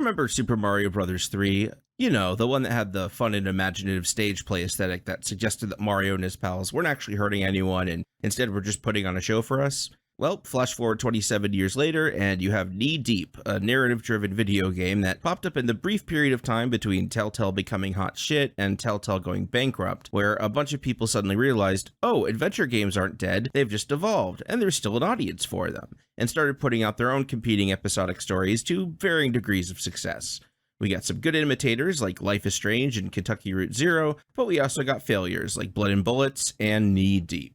remember Super Mario Bros. 3? You know, the one that had the fun and imaginative stage play aesthetic that suggested that Mario and his pals weren't actually hurting anyone and instead were just putting on a show for us? Well, flash forward 27 years later, and you have Knee Deep, a narrative-driven video game that popped up in the brief period of time between Telltale becoming hot shit and Telltale going bankrupt, where a bunch of people suddenly realized, oh, adventure games aren't dead, they've just evolved, and there's still an audience for them, and started putting out their own competing episodic stories to varying degrees of success. We got some good imitators like Life is Strange and Kentucky Route Zero, but we also got failures like Blood and Bullets and Knee Deep.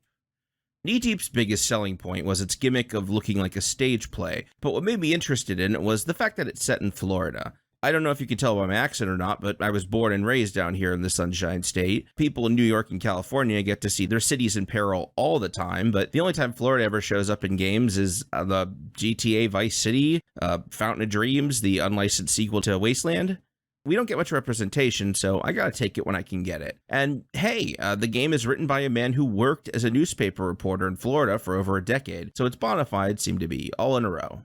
Knee Deep's biggest selling point was its gimmick of looking like a stage play, but what made me interested in it was the fact that it's set in Florida. I don't know if you can tell by my accent or not, but I was born and raised down here in the Sunshine State. People in New York and California get to see their cities in peril all the time, but the only time Florida ever shows up in games is the GTA Vice City, Fountain of Dreams, the unlicensed sequel to Wasteland. We don't get much representation, so I gotta take it when I can get it. And hey, the game is written by a man who worked as a newspaper reporter in Florida for over a decade, so its bona fides seem to be all in a row.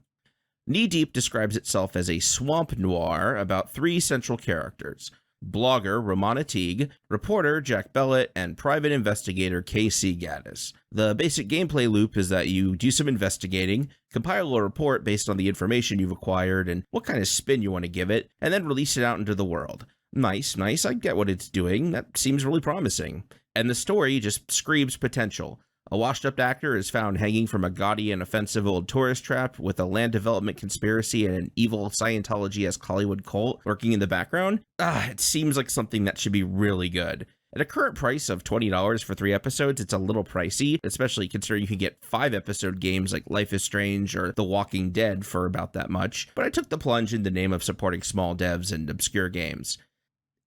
Knee Deep describes itself as a swamp noir about three central characters: blogger Romana Teague, reporter Jack Bellet, and private investigator KC Gaddis. The basic gameplay loop is that you do some investigating, compile a report based on the information you've acquired and what kind of spin you want to give it, and then release it out into the world. Nice, I get what it's doing. That seems really promising. And the story just screams potential. A washed-up actor is found hanging from a gaudy and offensive old tourist trap with a land development conspiracy and an evil Scientology-esque Hollywood cult lurking in the background. It seems like something that should be really good. At a current price of $20 for 3 episodes, it's a little pricey, especially considering you can get 5-episode games like Life is Strange or The Walking Dead for about that much, but I took the plunge in the name of supporting small devs and obscure games.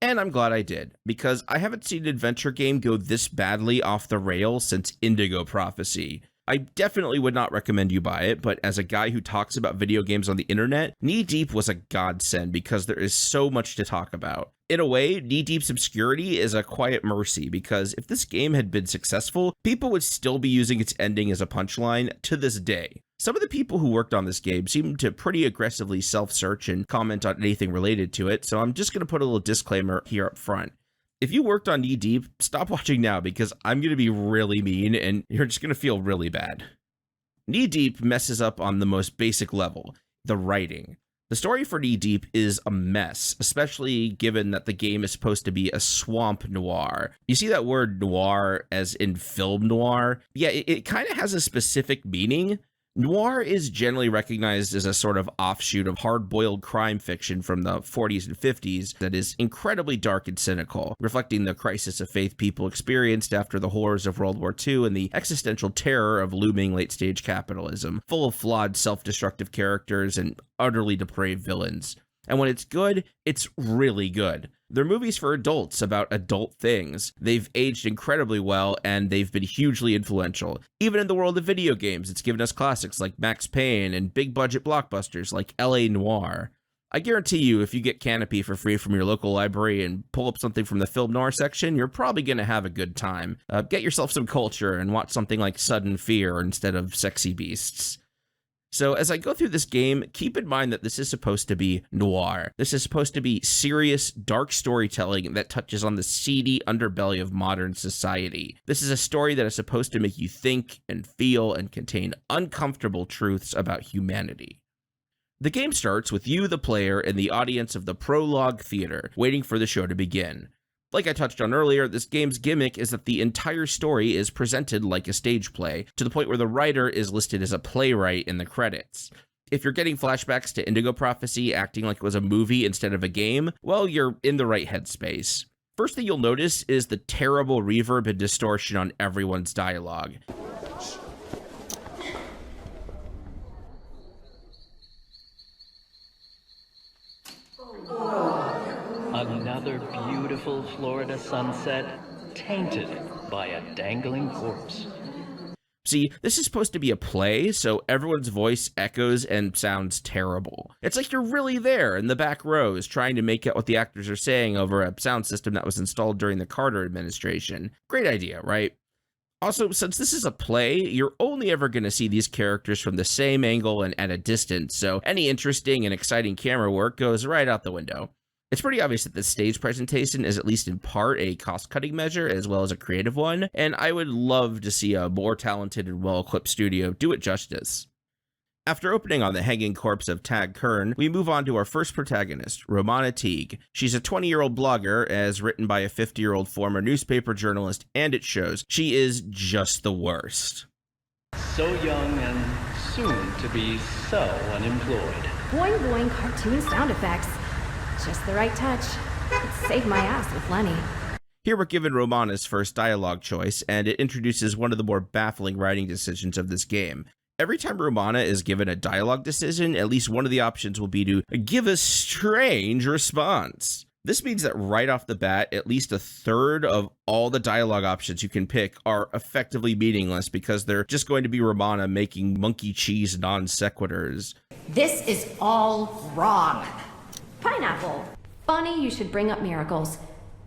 And I'm glad I did, because I haven't seen an adventure game go this badly off the rails since Indigo Prophecy. I definitely would not recommend you buy it, but as a guy who talks about video games on the internet, Knee Deep was a godsend because there is so much to talk about. In a way, Knee Deep's obscurity is a quiet mercy, because if this game had been successful, people would still be using its ending as a punchline to this day. Some of the people who worked on this game seem to pretty aggressively self-search and comment on anything related to it, so I'm just going to put a little disclaimer here up front. If you worked on Knee Deep, stop watching now because I'm going to be really mean and you're just going to feel really bad. Knee Deep messes up on the most basic level, the writing. The story for Knee Deep is a mess, especially given that the game is supposed to be a swamp noir. You see that word noir as in film noir? Yeah, it kind of has a specific meaning. Noir is generally recognized as a sort of offshoot of hard-boiled crime fiction from the 40s and 50s that is incredibly dark and cynical, reflecting the crisis of faith people experienced after the horrors of World War II and the existential terror of looming late-stage capitalism, full of flawed, self-destructive characters and utterly depraved villains. And when it's good, it's really good. They're movies for adults about adult things. They've aged incredibly well, and they've been hugely influential. Even in the world of video games, it's given us classics like Max Payne and big-budget blockbusters like L.A. Noire. I guarantee you, if you get Canopy for free from your local library and pull up something from the film noir section, you're probably going to have a good time. Get yourself some culture and watch something like Sudden Fear instead of Sexy Beasts. So as I go through this game, keep in mind that this is supposed to be noir. This is supposed to be serious, dark storytelling that touches on the seedy underbelly of modern society. This is a story that is supposed to make you think and feel and contain uncomfortable truths about humanity. The game starts with you, the player, and the audience of the Prologue Theater, waiting for the show to begin. Like I touched on earlier, this game's gimmick is that the entire story is presented like a stage play, to the point where the writer is listed as a playwright in the credits. If you're getting flashbacks to Indigo Prophecy acting like it was a movie instead of a game, well, you're in the right headspace. First thing you'll notice is the terrible reverb and distortion on everyone's dialogue. Another beautiful Florida sunset, tainted by a dangling corpse. See, this is supposed to be a play, so everyone's voice echoes and sounds terrible. It's like you're really there in the back rows trying to make out what the actors are saying over a sound system that was installed during the Carter administration. Great idea, right? Also, since this is a play, you're only ever going to see these characters from the same angle and at a distance, so any interesting and exciting camera work goes right out the window. It's pretty obvious that the stage presentation is at least in part a cost-cutting measure as well as a creative one, and I would love to see a more talented and well-equipped studio do it justice. After opening on the hanging corpse of Tag Kern, we move on to our first protagonist, Romana Teague. She's a 20-year-old blogger, as written by a 50-year-old former newspaper journalist, and it shows. She is just the worst. So young and soon to be so unemployed. Boing boing cartoon sound effects. Just the right touch. It saved my ass with Lenny. Here we're given Romana's first dialogue choice, and it introduces one of the more baffling writing decisions of this game. Every time Romana is given a dialogue decision, at least one of the options will be to give a strange response. This means that right off the bat, at least a third of all the dialogue options you can pick are effectively meaningless because they're just going to be Romana making monkey cheese non sequiturs. This is all wrong. Pineapple. Funny you should bring up miracles.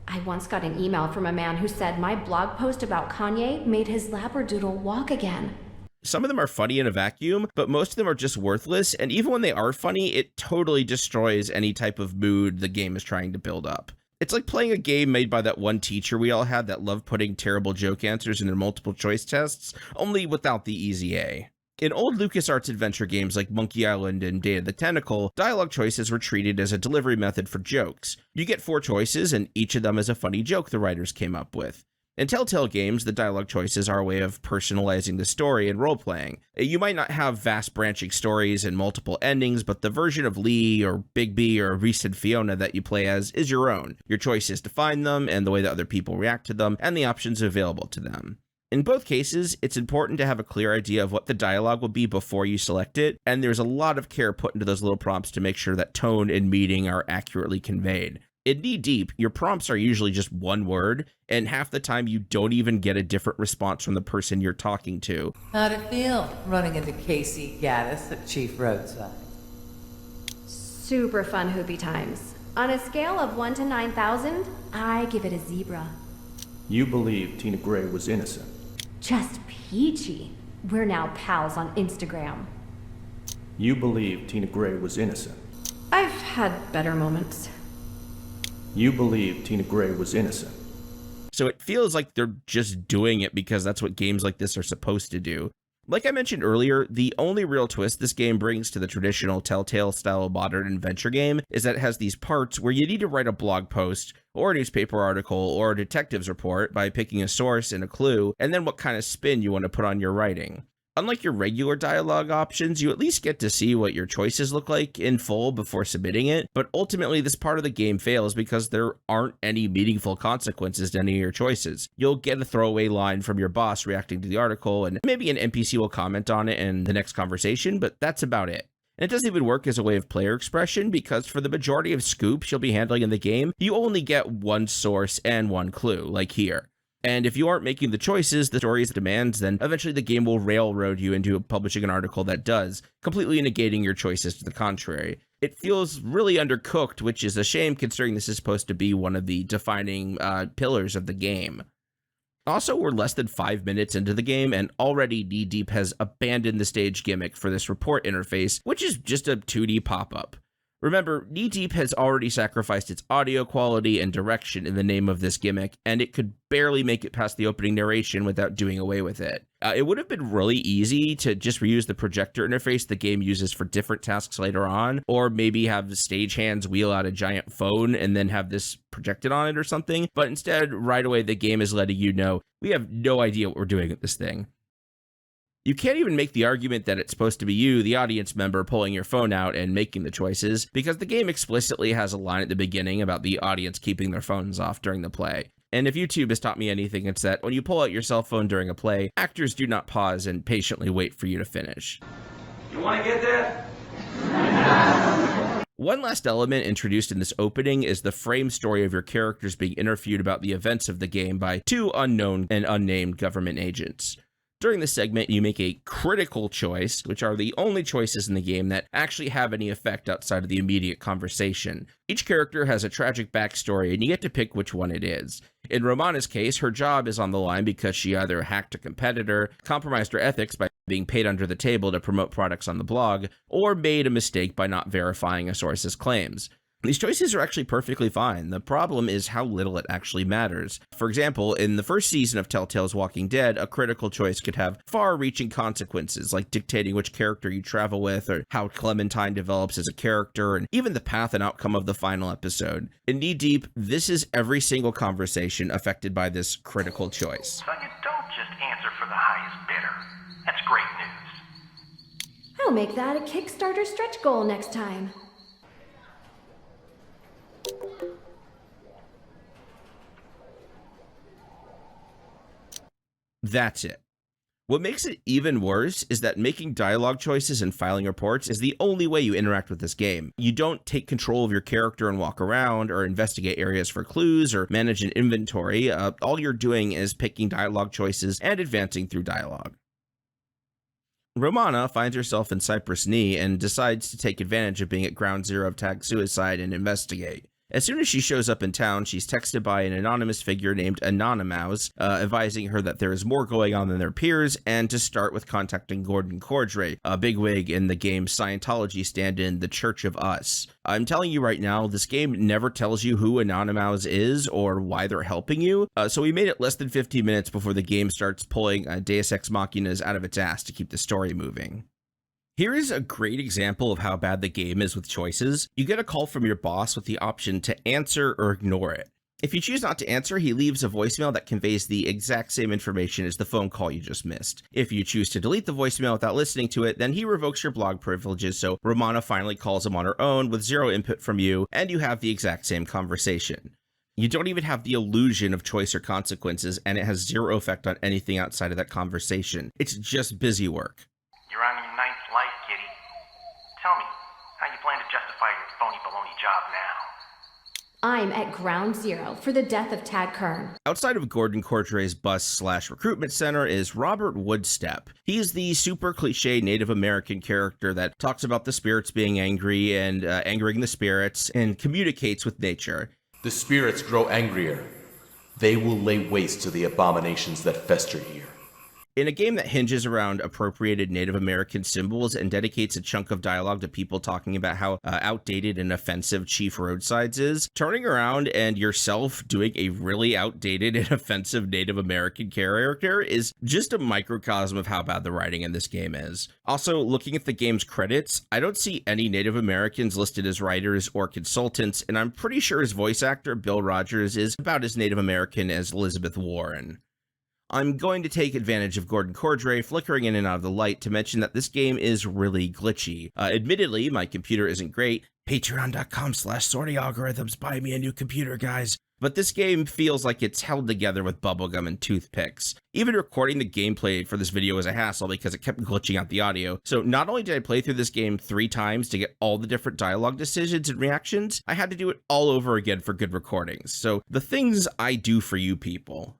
I once got an email from a man who said my blog post about Kanye made his labradoodle walk again. Some of them are funny in a vacuum, but most of them are just worthless, and even when they are funny, it totally destroys any type of mood the game is trying to build up. It's like playing a game made by that one teacher we all had that loved putting terrible joke answers in their multiple choice tests, only without the easy A. In old LucasArts adventure games like Monkey Island and Day of the Tentacle, dialogue choices were treated as a delivery method for jokes. You get 4 choices, and each of them is a funny joke the writers came up with. In Telltale games, the dialogue choices are a way of personalizing the story and role-playing. You might not have vast branching stories and multiple endings, but the version of Lee or Bigby or Reese and Fiona that you play as is your own. Your choice is to find them, and the way that other people react to them, and the options available to them. In both cases, it's important to have a clear idea of what the dialogue will be before you select it, and there's a lot of care put into those little prompts to make sure that tone and meaning are accurately conveyed. In Knee Deep, your prompts are usually just one word, and half the time you don't even get a different response from the person you're talking to. How'd it feel, running into Casey Gaddis at Chief Roadside? Super fun hoopy times. On a scale of 1 to 9,000, I give it a zebra. You believe Tina Gray was innocent. Just peachy. We're now pals on Instagram. You believe Tina Gray was innocent. I've had better moments. You believe Tina Gray was innocent. So it feels like they're just doing it because that's what games like this are supposed to do. Like I mentioned earlier, the only real twist this game brings to the traditional Telltale-style modern adventure game is that it has these parts where you need to write a blog post, or a newspaper article, or a detective's report by picking a source and a clue, and then what kind of spin you want to put on your writing. Unlike your regular dialogue options, you at least get to see what your choices look like in full before submitting it, but ultimately this part of the game fails because there aren't any meaningful consequences to any of your choices. You'll get a throwaway line from your boss reacting to the article, and maybe an NPC will comment on it in the next conversation, but that's about it. And it doesn't even work as a way of player expression because for the majority of scoops you'll be handling in the game, you only get one source and one clue, like here. And if you aren't making the choices the story demands, then eventually the game will railroad you into publishing an article that does, completely negating your choices to the contrary. It feels really undercooked, which is a shame considering this is supposed to be one of the defining pillars of the game. Also, we're less than 5 minutes into the game, and already Knee Deep has abandoned the stage gimmick for this report interface, which is just a 2D pop-up. Remember, Knee Deep has already sacrificed its audio quality and direction in the name of this gimmick, and it could barely make it past the opening narration without doing away with it. It would have been really easy to just reuse the projector interface the game uses for different tasks later on, or maybe have the stagehands wheel out a giant phone and then have this projected on it or something, but instead, right away, the game is letting you know, we have no idea what we're doing with this thing. You can't even make the argument that it's supposed to be you, the audience member, pulling your phone out and making the choices, because the game explicitly has a line at the beginning about the audience keeping their phones off during the play. And if YouTube has taught me anything, it's that when you pull out your cell phone during a play, actors do not pause and patiently wait for you to finish. You want to get that? One last element introduced in this opening is the frame story of your characters being interviewed about the events of the game by 2 unknown and unnamed government agents. During this segment, you make a critical choice, which are the only choices in the game that actually have any effect outside of the immediate conversation. Each character has a tragic backstory, and you get to pick which one it is. In Romana's case, her job is on the line because she either hacked a competitor, compromised her ethics by being paid under the table to promote products on the blog, or made a mistake by not verifying a source's claims. These choices are actually perfectly fine. The problem is how little it actually matters. For example, in the first season of Telltale's Walking Dead, a critical choice could have far-reaching consequences, like dictating which character you travel with, or how Clementine develops as a character, and even the path and outcome of the final episode. In Knee Deep, this is every single conversation affected by this critical choice. So you don't just answer for the highest bidder. That's great news. I'll make that a Kickstarter stretch goal next time. That's it. What makes it even worse is that making dialogue choices and filing reports is the only way you interact with this game. You don't take control of your character and walk around, or investigate areas for clues, or manage an inventory. All you're doing is picking dialogue choices and advancing through dialogue. Romana finds herself in Cypress Knee and decides to take advantage of being at ground zero of Tag Suicide and investigate. As soon as she shows up in town, she's texted by an anonymous figure named Anonymouse, advising her that there is more going on than their peers, and to start with contacting Gordon Cordray, a bigwig in the game's Scientology stand-in, The Church of Us. I'm telling you right now, this game never tells you who Anonymouse is or why they're helping you, so we made it less than 15 minutes before the game starts pulling Deus Ex Machinas out of its ass to keep the story moving. Here is a great example of how bad the game is with choices. You get a call from your boss with the option to answer or ignore it. If you choose not to answer, he leaves a voicemail that conveys the exact same information as the phone call you just missed. If you choose to delete the voicemail without listening to it, then he revokes your blog privileges, so Romana finally calls him on her own with zero input from you, and you have the exact same conversation. You don't even have the illusion of choice or consequences, and it has zero effect on anything outside of that conversation. It's just busy work. You're on your ninth life, kitty. Tell me, how you plan to justify your phony baloney job now? I'm at ground zero for the death of Tad Kern. Outside of Gordon Cordray's bus/recruitment center is Robert Woodstep. He's the super cliche Native American character that talks about the spirits being angry and angering the spirits, and communicates with nature. The spirits grow angrier. They will lay waste to the abominations that fester here. In a game that hinges around appropriated Native American symbols and dedicates a chunk of dialogue to people talking about how outdated and offensive Chief Roadsides is, turning around and yourself doing a really outdated and offensive Native American character is just a microcosm of how bad the writing in this game is. Also, looking at the game's credits, I don't see any Native Americans listed as writers or consultants, and I'm pretty sure his voice actor, Bill Rogers, is about as Native American as Elizabeth Warren. I'm going to take advantage of Gordon Cordray flickering in and out of the light to mention that this game is really glitchy. Admittedly, my computer isn't great. Patreon.com/sortyalgorithms. Buy me a new computer, guys. But this game feels like it's held together with bubblegum and toothpicks. Even recording the gameplay for this video was a hassle because it kept glitching out the audio. So not only did I play through this game 3 times to get all the different dialogue decisions and reactions, I had to do it all over again for good recordings. So the things I do for you people.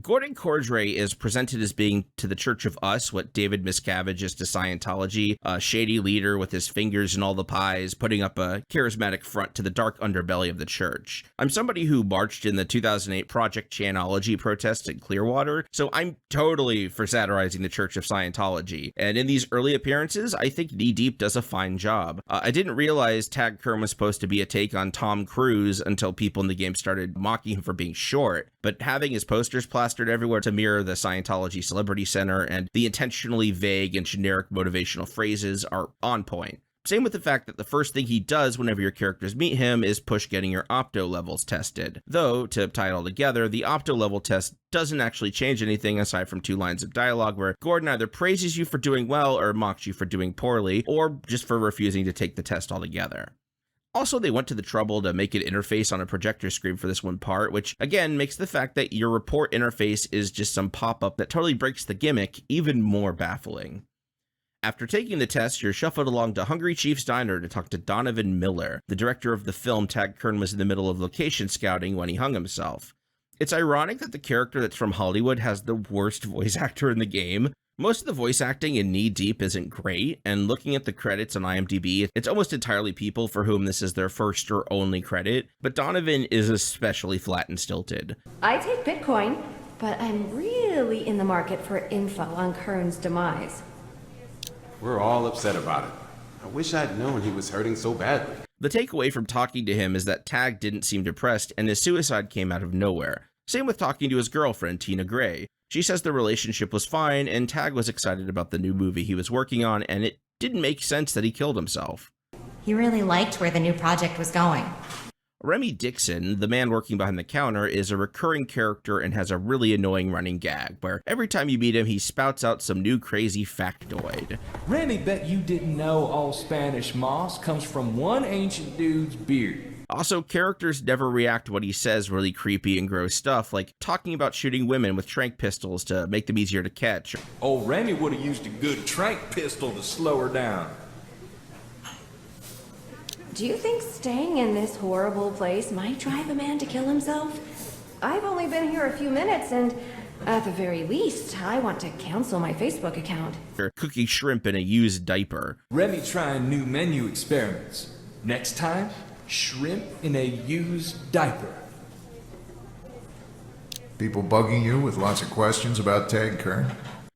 Gordon Cordray is presented as being to the Church of Us what David Miscavige is to Scientology, a shady leader with his fingers in all the pies, putting up a charismatic front to the dark underbelly of the church. I'm somebody who marched in the 2008 Project Chanology protests in Clearwater, so I'm totally for satirizing the Church of Scientology. And in these early appearances, I think Knee Deep does a fine job. I didn't realize Tad Kern was supposed to be a take on Tom Cruise until people in the game started mocking him for being short, but having his posters plastered everywhere to mirror the Scientology Celebrity Center and the intentionally vague and generic motivational phrases are on point. Same with the fact that the first thing he does whenever your characters meet him is push getting your opto levels tested. Though, to tie it all together, the opto level test doesn't actually change anything aside from 2 lines of dialogue where Gordon either praises you for doing well or mocks you for doing poorly, or just for refusing to take the test altogether. Also, they went to the trouble to make an interface on a projector screen for this one part, which again makes the fact that your report interface is just some pop-up that totally breaks the gimmick even more baffling. After taking the test, you're shuffled along to Hungry Chief's Diner to talk to Donovan Miller, the director of the film Tad Kern was in the middle of location scouting when he hung himself. It's ironic that the character that's from Hollywood has the worst voice actor in the game. Most of the voice acting in Knee Deep isn't great, and looking at the credits on IMDb, it's almost entirely people for whom this is their first or only credit, but Donovan is especially flat and stilted. I take Bitcoin, but I'm really in the market for info on Kern's demise. We're all upset about it. I wish I'd known he was hurting so badly. The takeaway from talking to him is that Tag didn't seem depressed, and his suicide came out of nowhere. Same with talking to his girlfriend, Tina Gray. She says the relationship was fine, and Tag was excited about the new movie he was working on, and it didn't make sense that he killed himself. He really liked where the new project was going. Remy Dixon, the man working behind the counter, is a recurring character and has a really annoying running gag, where every time you meet him, he spouts out some new crazy factoid. Remy bet you didn't know all Spanish moss comes from one ancient dude's beard. Also, characters never react to what he says really creepy and gross stuff, like talking about shooting women with tranq pistols to make them easier to catch. Old Remy would have used a good tranq pistol to slow her down. Do you think staying in this horrible place might drive a man to kill himself? I've only been here a few minutes, and at the very least, I want to cancel my Facebook account. Or cooking shrimp in a used diaper. Remy trying new menu experiments. Next time, shrimp in a used diaper. People bugging you with lots of questions about Tag Kern?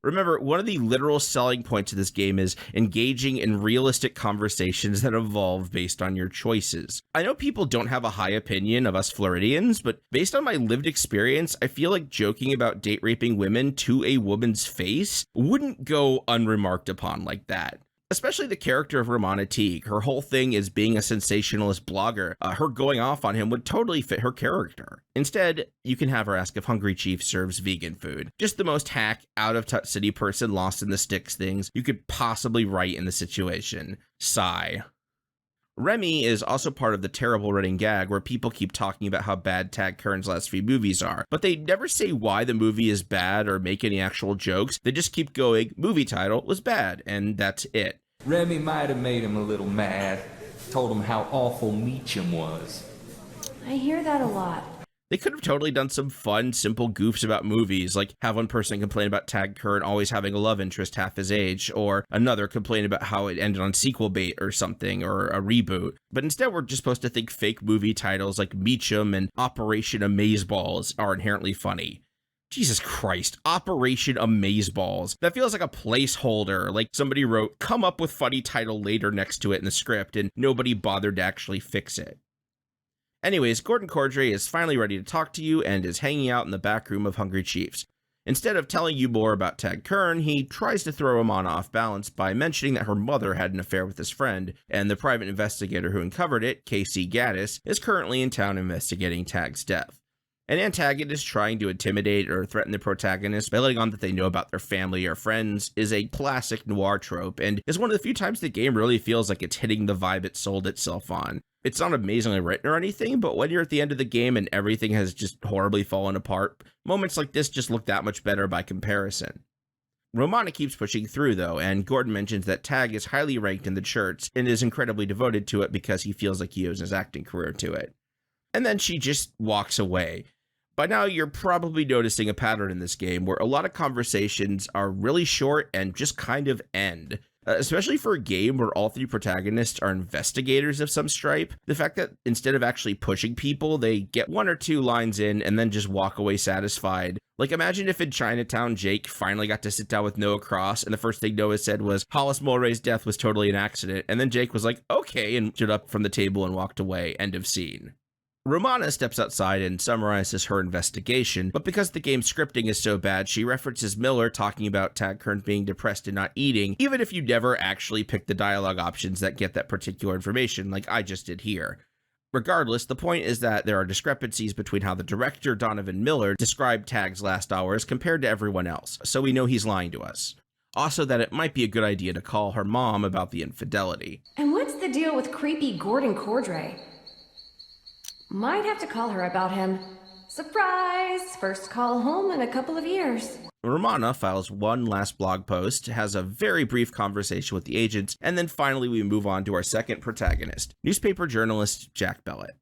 Remember, one of the literal selling points of this game is engaging in realistic conversations that evolve based on your choices. I know people don't have a high opinion of us Floridians, but based on my lived experience, I feel like joking about date raping women to a woman's face wouldn't go unremarked upon like that. Especially the character of Romana Teague. Her whole thing is being a sensationalist blogger. Her going off on him would totally fit her character. Instead, you can have her ask if Hungry Chief serves vegan food. Just the most hack, out-of-touch city person lost in the sticks things you could possibly write in the situation. Sigh. Remy is also part of the terrible running gag where people keep talking about how bad Tag Kern's last few movies are, but they never say why the movie is bad or make any actual jokes. They just keep going, movie title was bad, and that's it. Remy might have made him a little mad. Told him how awful Meacham was. I hear that a lot. They could have totally done some fun, simple goofs about movies, like have one person complain about Tag Kern always having a love interest half his age, or another complain about how it ended on sequel bait or something, or a reboot. But instead, we're just supposed to think fake movie titles like Meacham and Operation Amazeballs are inherently funny. Jesus Christ, Operation Amazeballs. That feels like a placeholder, like somebody wrote, come up with funny title later next to it in the script, and nobody bothered to actually fix it. Anyways, Gordon Cordray is finally ready to talk to you and is hanging out in the back room of Hungry Chief's. Instead of telling you more about Tag Kern, he tries to throw Romana off balance by mentioning that her mother had an affair with his friend, and the private investigator who uncovered it, Casey Gaddis, is currently in town investigating Tag's death. An antagonist trying to intimidate or threaten the protagonist by letting on that they know about their family or friends is a classic noir trope, and is one of the few times the game really feels like it's hitting the vibe it sold itself on. It's not amazingly written or anything, but when you're at the end of the game and everything has just horribly fallen apart, moments like this just look that much better by comparison. Romana keeps pushing through though, and Gordon mentions that Tag is highly ranked in the charts and is incredibly devoted to it because he feels like he owes his acting career to it. And then she just walks away. By now, you're probably noticing a pattern in this game where a lot of conversations are really short and just kind of end. Especially for a game where all three protagonists are investigators of some stripe, the fact that instead of actually pushing people, they get one or two lines in and then just walk away satisfied. Like, imagine if in Chinatown, Jake finally got to sit down with Noah Cross, and the first thing Noah said was, Hollis Mulray's death was totally an accident, and then Jake was like, okay, and stood up from the table and walked away, end of scene. Romana steps outside and summarizes her investigation, but because the game's scripting is so bad, she references Miller talking about Tag Kern being depressed and not eating, even if you never actually pick the dialogue options that get that particular information, like I just did here. Regardless, the point is that there are discrepancies between how the director, Donovan Miller, described Tag's last hours compared to everyone else, so we know he's lying to us. Also that it might be a good idea to call her mom about the infidelity. And what's the deal with creepy Gordon Cordray? Might have to call her about him. Surprise! First call home in a couple of years. Romana files one last blog post, has a very brief conversation with the agents, and then finally we move on to our second protagonist, newspaper journalist Jack Bellet.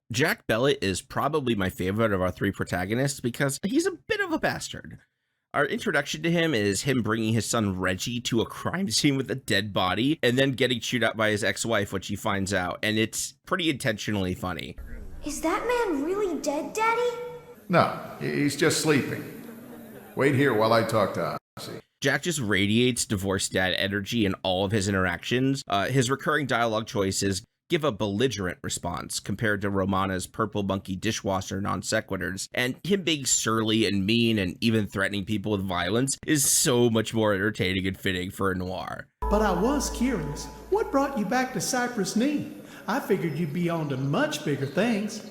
Jack Bellet is probably my favorite of our three protagonists because he's a bit of a bastard. Our introduction to him is him bringing his son Reggie to a crime scene with a dead body and then getting chewed out by his ex-wife, which he finds out, and it's pretty intentionally funny. Is that man really dead, Daddy? No, he's just sleeping. Wait here while I talk to Ozzy. Jack just radiates divorced dad energy in all of his interactions. His recurring dialogue choices give a belligerent response compared to Romana's purple monkey dishwasher non sequiturs, and him being surly and mean and even threatening people with violence is so much more entertaining and fitting for a noir. But I was curious, what brought you back to Cypress Knee? I figured you'd be on to much bigger things.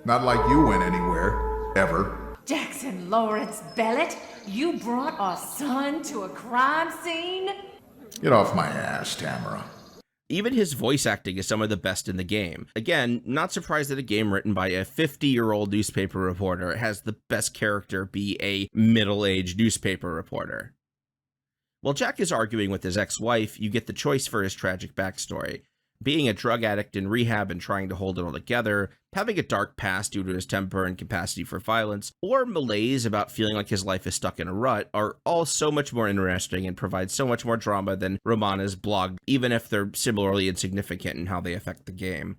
Not like you went anywhere, ever. Jackson Lawrence Bellet, you brought our son to a crime scene? Get off my ass, Tamara. Even his voice acting is some of the best in the game. Again, not surprised that a game written by a 50-year-old newspaper reporter has the best character be a middle-aged newspaper reporter. While Jack is arguing with his ex-wife, you get the choice for his tragic backstory. Being a drug addict in rehab and trying to hold it all together, having a dark past due to his temper and capacity for violence, or malaise about feeling like his life is stuck in a rut are all so much more interesting and provide so much more drama than Romana's blog, even if they're similarly insignificant in how they affect the game.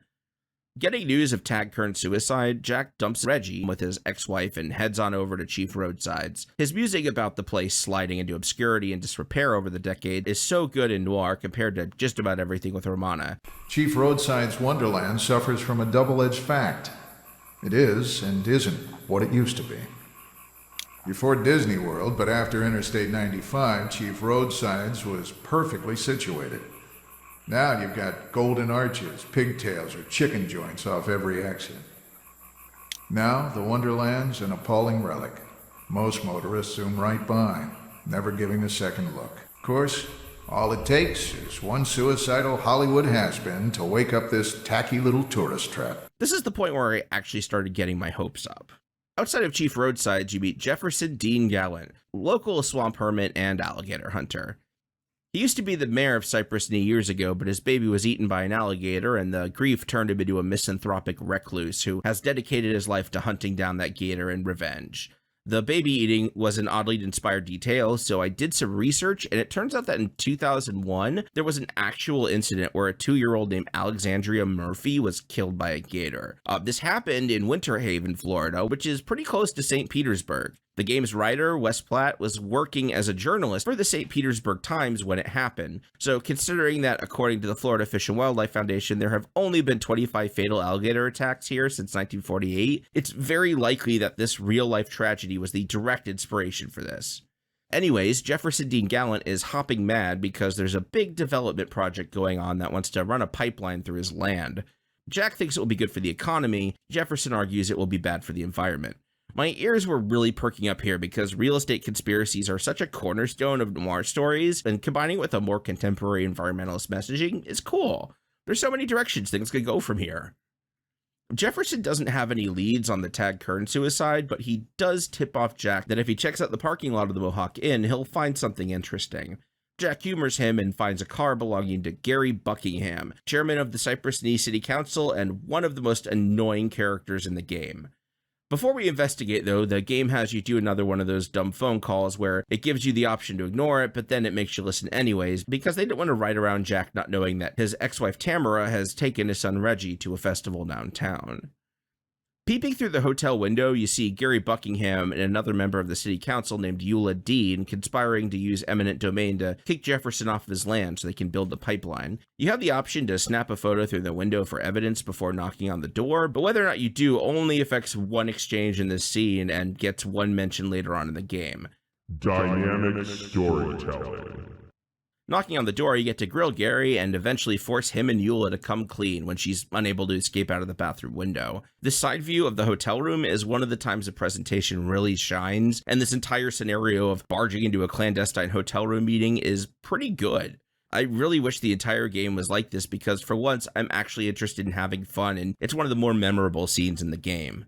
Getting news of Tag Kern's suicide, Jack dumps Reggie with his ex-wife and heads on over to Chief Roadside's. His music about the place sliding into obscurity and disrepair over the decade is so good in Noir compared to just about everything with Romana. Chief Roadside's Wonderland suffers from a double-edged fact. It is and isn't what it used to be. Before Disney World, but after Interstate 95, Chief Roadside's was perfectly situated. Now you've got golden arches, pigtails, or chicken joints off every exit. Now the Wonderland's an appalling relic. Most motorists zoom right by, never giving a second look. Of course, all it takes is one suicidal Hollywood has-been to wake up this tacky little tourist trap. This is the point where I actually started getting my hopes up. Outside of Chief Roadsides, you meet Jefferson Dean Gallant, local swamp hermit and alligator hunter. He used to be the mayor of Cypress Knee years ago, but his baby was eaten by an alligator, and the grief turned him into a misanthropic recluse who has dedicated his life to hunting down that gator in revenge. The baby eating was an oddly inspired detail, so I did some research, and it turns out that in 2001, there was an actual incident where a 2-year-old named Alexandria Murphy was killed by a gator. This happened in Winter Haven, Florida, which is pretty close to St. Petersburg. The game's writer, Wes Platt, was working as a journalist for the St. Petersburg Times when it happened. So considering that, according to the Florida Fish and Wildlife Foundation, there have only been 25 fatal alligator attacks here since 1948, it's very likely that this real-life tragedy was the direct inspiration for this. Anyways, Jefferson Dean Gallant is hopping mad because there's a big development project going on that wants to run a pipeline through his land. Jack thinks it will be good for the economy. Jefferson argues it will be bad for the environment. My ears were really perking up here because real estate conspiracies are such a cornerstone of noir stories, and combining with a more contemporary environmentalist messaging is cool. There's so many directions things could go from here. Jefferson doesn't have any leads on the Tag Kern suicide, but he does tip off Jack that if he checks out the parking lot of the Mohawk Inn, he'll find something interesting. Jack humors him and finds a car belonging to Gary Buckingham, chairman of the Cypress Knee City Council and one of the most annoying characters in the game. Before we investigate, though, the game has you do another one of those dumb phone calls where it gives you the option to ignore it, but then it makes you listen anyways, because they don't want to ride around Jack not knowing that his ex-wife Tamara has taken his son Reggie to a festival downtown. Peeping through the hotel window, you see Gary Buckingham and another member of the city council named Eula Dean conspiring to use eminent domain to kick Jefferson off of his land so they can build the pipeline. You have the option to snap a photo through the window for evidence before knocking on the door, but whether or not you do only affects one exchange in this scene and gets one mention later on in the game. Dynamic storytelling. Knocking on the door, you get to grill Gary and eventually force him and Eula to come clean when she's unable to escape out of the bathroom window. This side view of the hotel room is one of the times the presentation really shines, and this entire scenario of barging into a clandestine hotel room meeting is pretty good. I really wish the entire game was like this because for once I'm actually interested in having fun, and it's one of the more memorable scenes in the game.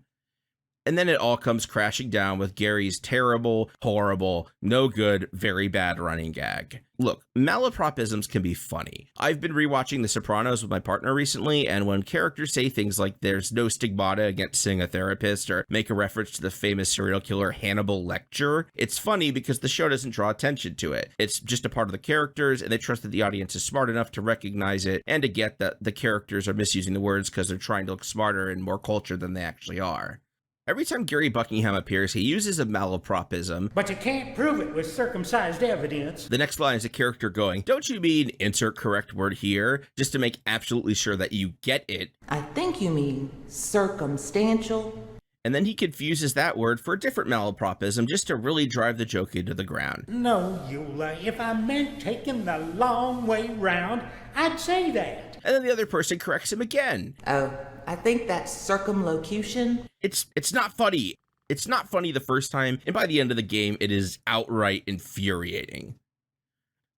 And then it all comes crashing down with Gary's terrible, horrible, no good, very bad running gag. Look, malapropisms can be funny. I've been rewatching The Sopranos with my partner recently, and when characters say things like there's no stigmata against seeing a therapist or make a reference to the famous serial killer Hannibal Lecter, it's funny because the show doesn't draw attention to it. It's just a part of the characters, and they trust that the audience is smart enough to recognize it and to get that the characters are misusing the words because they're trying to look smarter and more cultured than they actually are. Every time Gary Buckingham appears, he uses a malapropism. But you can't prove it with circumcised evidence. The next line is a character going, "Don't you mean insert correct word here?" just to make absolutely sure that you get it. I think you mean circumstantial. And then he confuses that word for a different malapropism just to really drive the joke into the ground. No, Eula, if I meant taking the long way round, I'd say that. And then the other person corrects him again. Oh, I think that's circumlocution. It's not funny. It's not funny the first time, and by the end of the game, it is outright infuriating.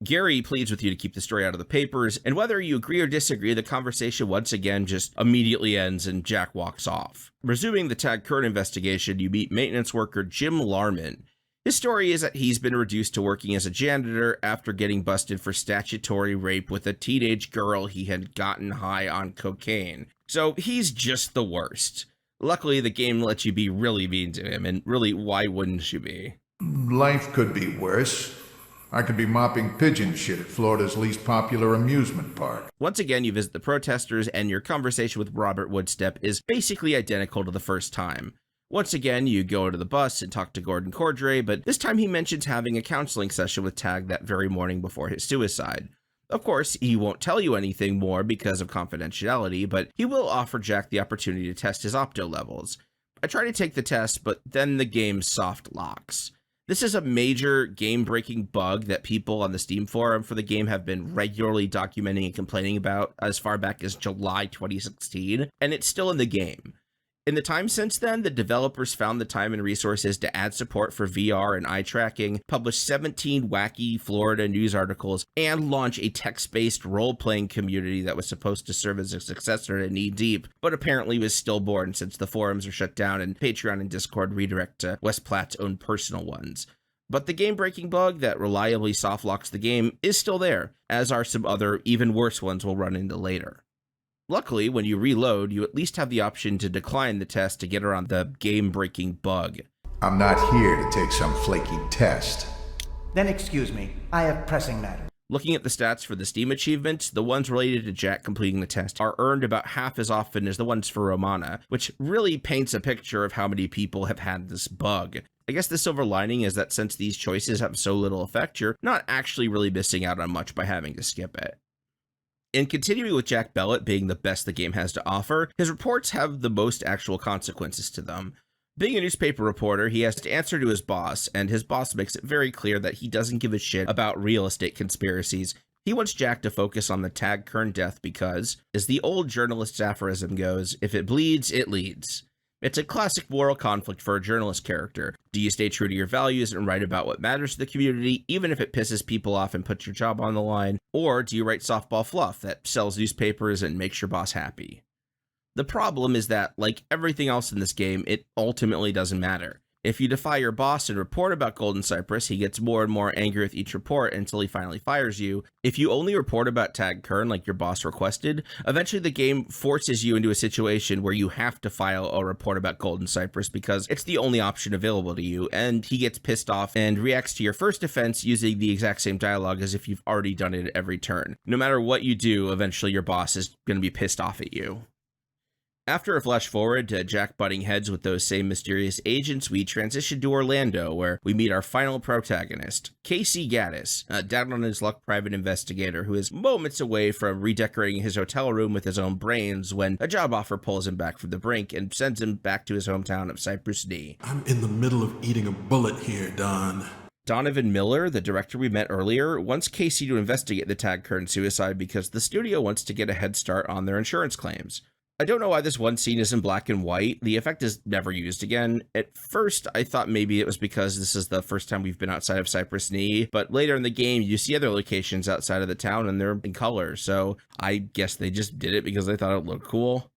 Gary pleads with you to keep the story out of the papers, and whether you agree or disagree, the conversation once again just immediately ends and Jack walks off. Resuming the Tag Kern investigation, you meet maintenance worker Jim Larman. His story is that he's been reduced to working as a janitor after getting busted for statutory rape with a teenage girl he had gotten high on cocaine. So he's just the worst. Luckily, the game lets you be really mean to him, and really, why wouldn't you be? Life could be worse. I could be mopping pigeon shit at Florida's least popular amusement park. Once again, you visit the protesters, and your conversation with Robert Woodstep is basically identical to the first time. Once again, you go to the bus and talk to Gordon Cordray, but this time he mentions having a counseling session with Tag that very morning before his suicide. Of course, he won't tell you anything more because of confidentiality, but he will offer Jack the opportunity to test his opto levels. I try to take the test, but then the game soft locks. This is a major game-breaking bug that people on the Steam forum for the game have been regularly documenting and complaining about as far back as July 2016, and it's still in the game. In the time since then, the developers found the time and resources to add support for VR and eye tracking, publish 17 wacky Florida news articles, and launch a text-based role-playing community that was supposed to serve as a successor to Knee Deep, but apparently was stillborn since the forums are shut down and Patreon and Discord redirect to West Platt's own personal ones. But the game-breaking bug that reliably soft-locks the game is still there, as are some other, even worse ones we'll run into later. Luckily, when you reload, you at least have the option to decline the test to get around the game-breaking bug. I'm not here to take some flaky test. Then excuse me, I have pressing matters. Looking at the stats for the Steam achievements, the ones related to Jack completing the test are earned about half as often as the ones for Romana, which really paints a picture of how many people have had this bug. I guess the silver lining is that since these choices have so little effect, you're not actually really missing out on much by having to skip it. In continuing with Jack Bellet being the best the game has to offer, his reports have the most actual consequences to them. Being a newspaper reporter, he has to answer to his boss, and his boss makes it very clear that he doesn't give a shit about real estate conspiracies. He wants Jack to focus on the Tag Kern death because, as the old journalist's aphorism goes, if it bleeds, it leads. It's a classic moral conflict for a journalist character. Do you stay true to your values and write about what matters to the community, even if it pisses people off and puts your job on the line? Or do you write softball fluff that sells newspapers and makes your boss happy? The problem is that, like everything else in this game, it ultimately doesn't matter. If you defy your boss and report about Golden Cypress, he gets more and more angry with each report until he finally fires you. If you only report about Tag Kern like your boss requested, eventually the game forces you into a situation where you have to file a report about Golden Cypress because it's the only option available to you, and he gets pissed off and reacts to your first offense using the exact same dialogue as if you've already done it at every turn. No matter what you do, eventually your boss is going to be pissed off at you. After a flash forward to Jack butting heads with those same mysterious agents, we transition to Orlando, where we meet our final protagonist, Casey Gaddis, a down-on-his-luck private investigator who is moments away from redecorating his hotel room with his own brains when a job offer pulls him back from the brink and sends him back to his hometown of Cypress Knee. I'm in the middle of eating a bullet here, Don. Donovan Miller, the director we met earlier, wants Casey to investigate the Tag Kern suicide because the studio wants to get a head start on their insurance claims. I don't know why this one scene is in black and white. The effect is never used again. At first, I thought maybe it was because this is the first time we've been outside of Cypress Knee, but later in the game, you see other locations outside of the town and they're in color, so I guess they just did it because they thought it looked cool.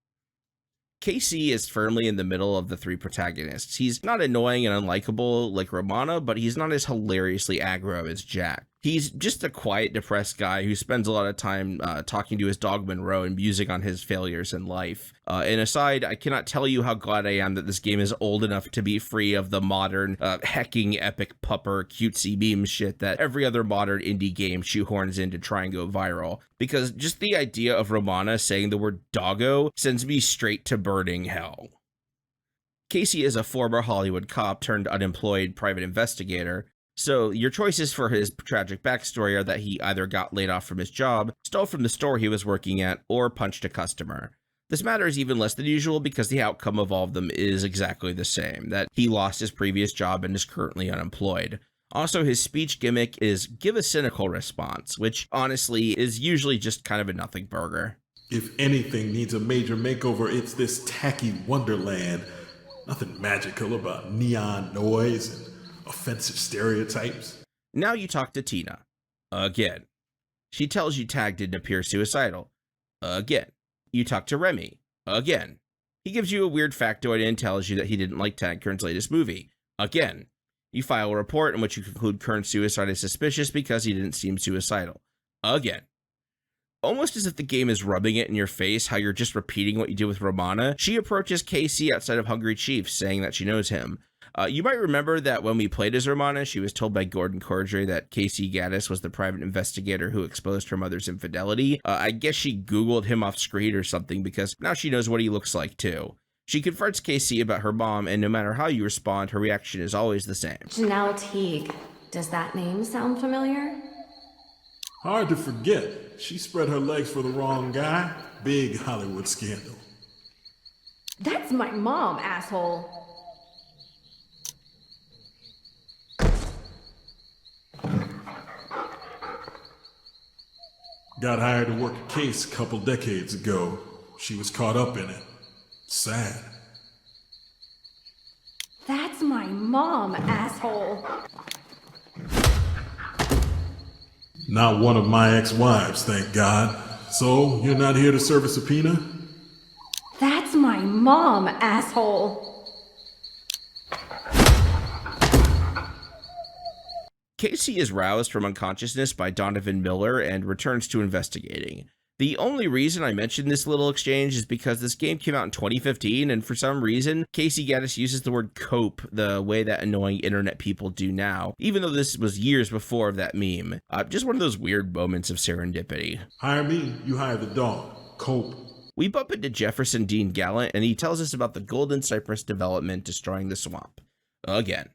Casey is firmly in the middle of the three protagonists. He's not annoying and unlikable like Romana, but he's not as hilariously aggro as Jack. He's just a quiet, depressed guy who spends a lot of time talking to his dog Monroe and musing on his failures in life. And aside, I cannot tell you how glad I am that this game is old enough to be free of the modern, hecking, epic pupper, cutesy meme shit that every other modern indie game shoehorns in to try and go viral. Because just the idea of Romana saying the word doggo sends me straight to burning hell. Casey is a former Hollywood cop turned unemployed private investigator. So your choices for his tragic backstory are that he either got laid off from his job, stole from the store he was working at, or punched a customer. This matters even less than usual because the outcome of all of them is exactly the same, that he lost his previous job and is currently unemployed. Also, his speech gimmick is give a cynical response, which honestly is usually just kind of a nothing burger. If anything needs a major makeover, it's this tacky wonderland. Nothing magical about neon noise and offensive stereotypes. Now you talk to Tina. Again. She tells you Tag didn't appear suicidal. Again. You talk to Remy. Again. He gives you a weird factoid and tells you that he didn't like Tag Kern's latest movie. Again. You file a report in which you conclude Kern's suicide is suspicious because he didn't seem suicidal. Again. Almost as if the game is rubbing it in your face how you're just repeating what you did with Romana, she approaches Casey outside of Hungry Chief, saying that she knows him. You might remember that when we played as Romana, she was told by Gordon Cordray that Casey Gaddis was the private investigator who exposed her mother's infidelity. I guess she Googled him off screen or something because now she knows what he looks like too. She confronts Casey about her mom, and no matter how you respond, her reaction is always the same. Janelle Teague. Does that name sound familiar? Hard to forget. She spread her legs for the wrong guy. Big Hollywood scandal. That's my mom, asshole. Got hired to work a case a couple decades ago. She was caught up in it. Sad. That's my mom, asshole. Not one of my ex-wives, thank God. So, you're not here to serve a subpoena? That's my mom, asshole. Casey is roused from unconsciousness by Donovan Miller and returns to investigating. The only reason I mentioned this little exchange is because this game came out in 2015, and for some reason, Casey Gaddis uses the word cope the way that annoying internet people do now, even though this was years before that meme. Just one of those weird moments of serendipity. Hire me, you hire the dog. Cope. We bump into Jefferson Dean Gallant, and he tells us about the Golden Cypress development destroying the swamp. Again.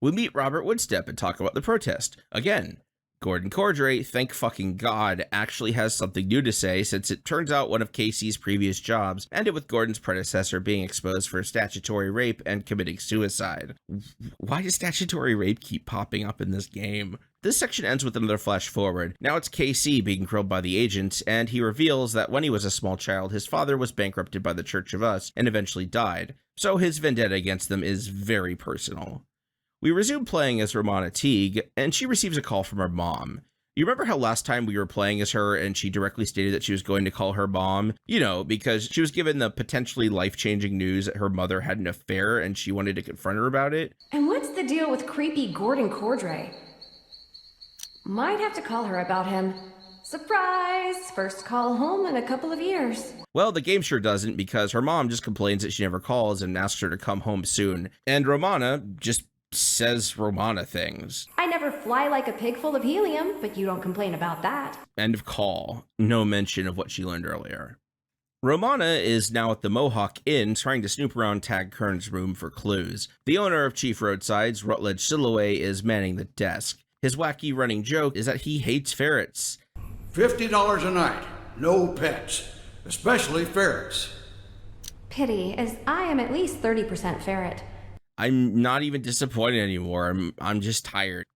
We meet Robert Woodstep and talk about the protest. Again. Gordon Cordray, thank fucking God, actually has something new to say since it turns out one of Casey's previous jobs ended with Gordon's predecessor being exposed for statutory rape and committing suicide. Why does statutory rape keep popping up in this game? This section ends with another flash forward. Now it's Casey being grilled by the agents, and he reveals that when he was a small child, his father was bankrupted by the Church of Us and eventually died. So his vendetta against them is very personal. We resume playing as Romana Teague, and she receives a call from her mom. You remember how last time we were playing as her and she directly stated that she was going to call her mom? You know, because she was given the potentially life-changing news that her mother had an affair and she wanted to confront her about it. And what's the deal with creepy Gordon Cordray? Might have to call her about him. Surprise! First call home in a couple of years. Well, the game sure doesn't, because her mom just complains that she never calls and asks her to come home soon. And Romana just says Romana things. I never fly like a pig full of helium, but you don't complain about that. End of call. No mention of what she learned earlier. Romana is now at the Mohawk Inn trying to snoop around Tag Kern's room for clues. The owner of Chief Roadside's, Rutledge Silloway, is manning the desk. His wacky running joke is that he hates ferrets. $50 a night. No pets. Especially ferrets. Pity, as I am at least 30% ferret. I'm not even disappointed anymore. I'm just tired.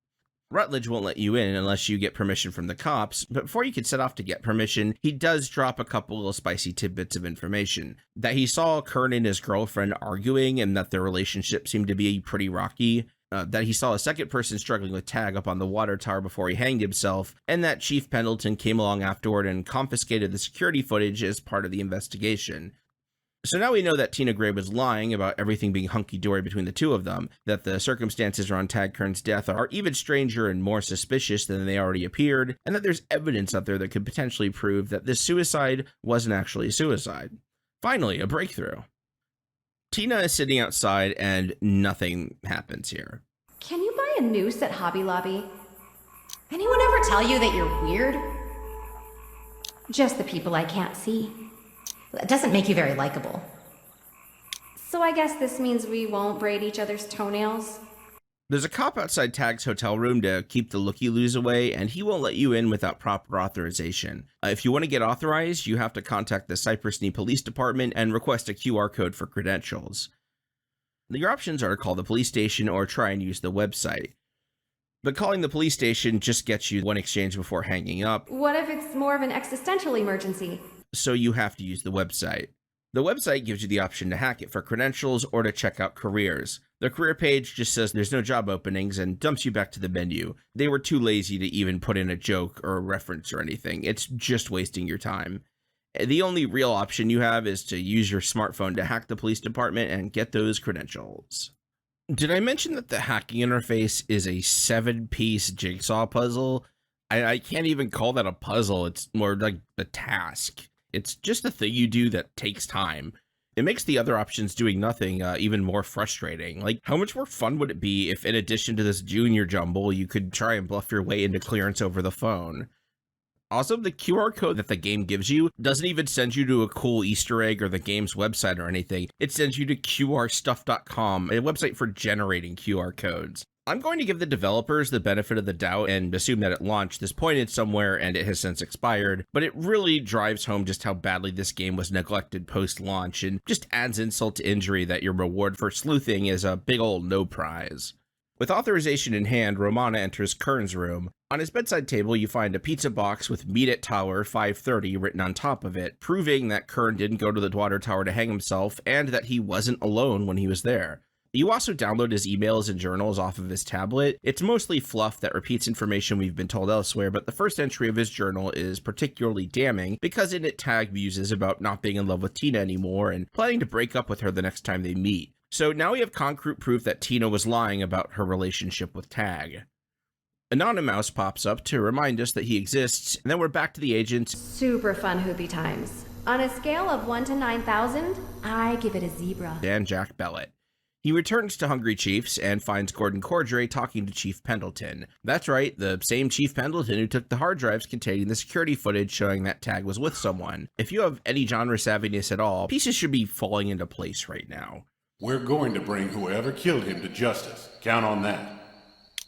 Rutledge won't let you in unless you get permission from the cops, but before you can set off to get permission, he does drop a couple of spicy tidbits of information. That he saw Kern and his girlfriend arguing and that their relationship seemed to be pretty rocky. That he saw a second person struggling with Tag up on the water tower before he hanged himself, and that Chief Pendleton came along afterward and confiscated the security footage as part of the investigation. So now we know that Tina Gray was lying about everything being hunky-dory between the two of them, that the circumstances around Tag Kern's death are even stranger and more suspicious than they already appeared, and that there's evidence out there that could potentially prove that this suicide wasn't actually suicide. Finally, a breakthrough. Tina is sitting outside and nothing happens here. Can you buy a noose at Hobby Lobby? Anyone ever tell you that you're weird? Just the people I can't see. That doesn't make you very likable. So I guess this means we won't braid each other's toenails? There's a cop outside Tag's hotel room to keep the looky-loos away, and he won't let you in without proper authorization. If you want to get authorized, you have to contact the Cypress Knee Police Department and request a QR code for credentials. Your options are to call the police station or try and use the website. But calling the police station just gets you one exchange before hanging up. What if it's more of an existential emergency? So you have to use the website. The website gives you the option to hack it for credentials or to check out careers. The career page just says there's no job openings and dumps you back to the menu. They were too lazy to even put in a joke or a reference or anything. It's just wasting your time. The only real option you have is to use your smartphone to hack the police department and get those credentials. Did I mention that the hacking interface is a 7-piece jigsaw puzzle? I can't even call that a puzzle. It's more like a task. It's just a thing you do that takes time. It makes the other options doing nothing even more frustrating. Like, how much more fun would it be if, in addition to this junior jumble, you could try and bluff your way into clearance over the phone? Also, the QR code that the game gives you doesn't even send you to a cool Easter egg or the game's website or anything. It sends you to qrstuff.com, a website for generating QR codes. I'm going to give the developers the benefit of the doubt and assume that at launch this pointed somewhere and it has since expired, but it really drives home just how badly this game was neglected post-launch and just adds insult to injury that your reward for sleuthing is a big old no prize. With authorization in hand, Romana enters Kern's room. On his bedside table, you find a pizza box with "Meet at Tower 5:30" written on top of it, proving that Kern didn't go to the water tower to hang himself and that he wasn't alone when he was there. You also download his emails and journals off of his tablet. It's mostly fluff that repeats information we've been told elsewhere, but the first entry of his journal is particularly damning because in it Tag muses about not being in love with Tina anymore and planning to break up with her the next time they meet. So now we have concrete proof that Tina was lying about her relationship with Tag. Anonymous pops up to remind us that he exists, and then we're back to the agents. Super fun Hoopy times. On a scale of 1 to 9,000, I give it a zebra. And Jack Bellet. He returns to Hungry Chief's and finds Gordon Cordray talking to Chief Pendleton. That's right, the same Chief Pendleton who took the hard drives containing the security footage showing that Tag was with someone. If you have any genre savviness at all, pieces should be falling into place right now. We're going to bring whoever killed him to justice. Count on that.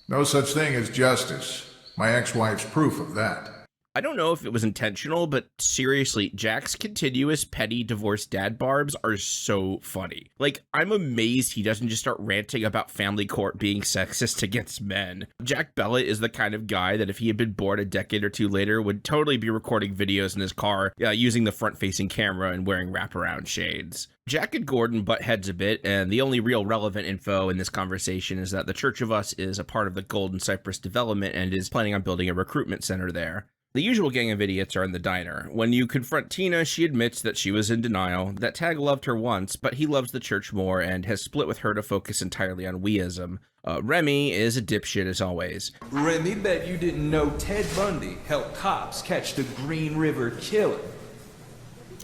No such thing as justice. My ex-wife's proof of that. I don't know if it was intentional, but seriously, Jack's continuous petty divorced dad barbs are so funny. Like, I'm amazed he doesn't just start ranting about family court being sexist against men. Jack Bellet is the kind of guy that if he had been born a decade or two later would totally be recording videos in his car using the front-facing camera and wearing wraparound shades. Jack and Gordon butt heads a bit, and the only real relevant info in this conversation is that the Church of Us is a part of the Golden Cypress development and is planning on building a recruitment center there. The usual gang of idiots are in the diner. When you confront Tina, she admits that she was in denial, that Tag loved her once, but he loves the church more and has split with her to focus entirely on weism. Remy is a dipshit as always. Remy bet you didn't know Ted Bundy helped cops catch the Green River Killer.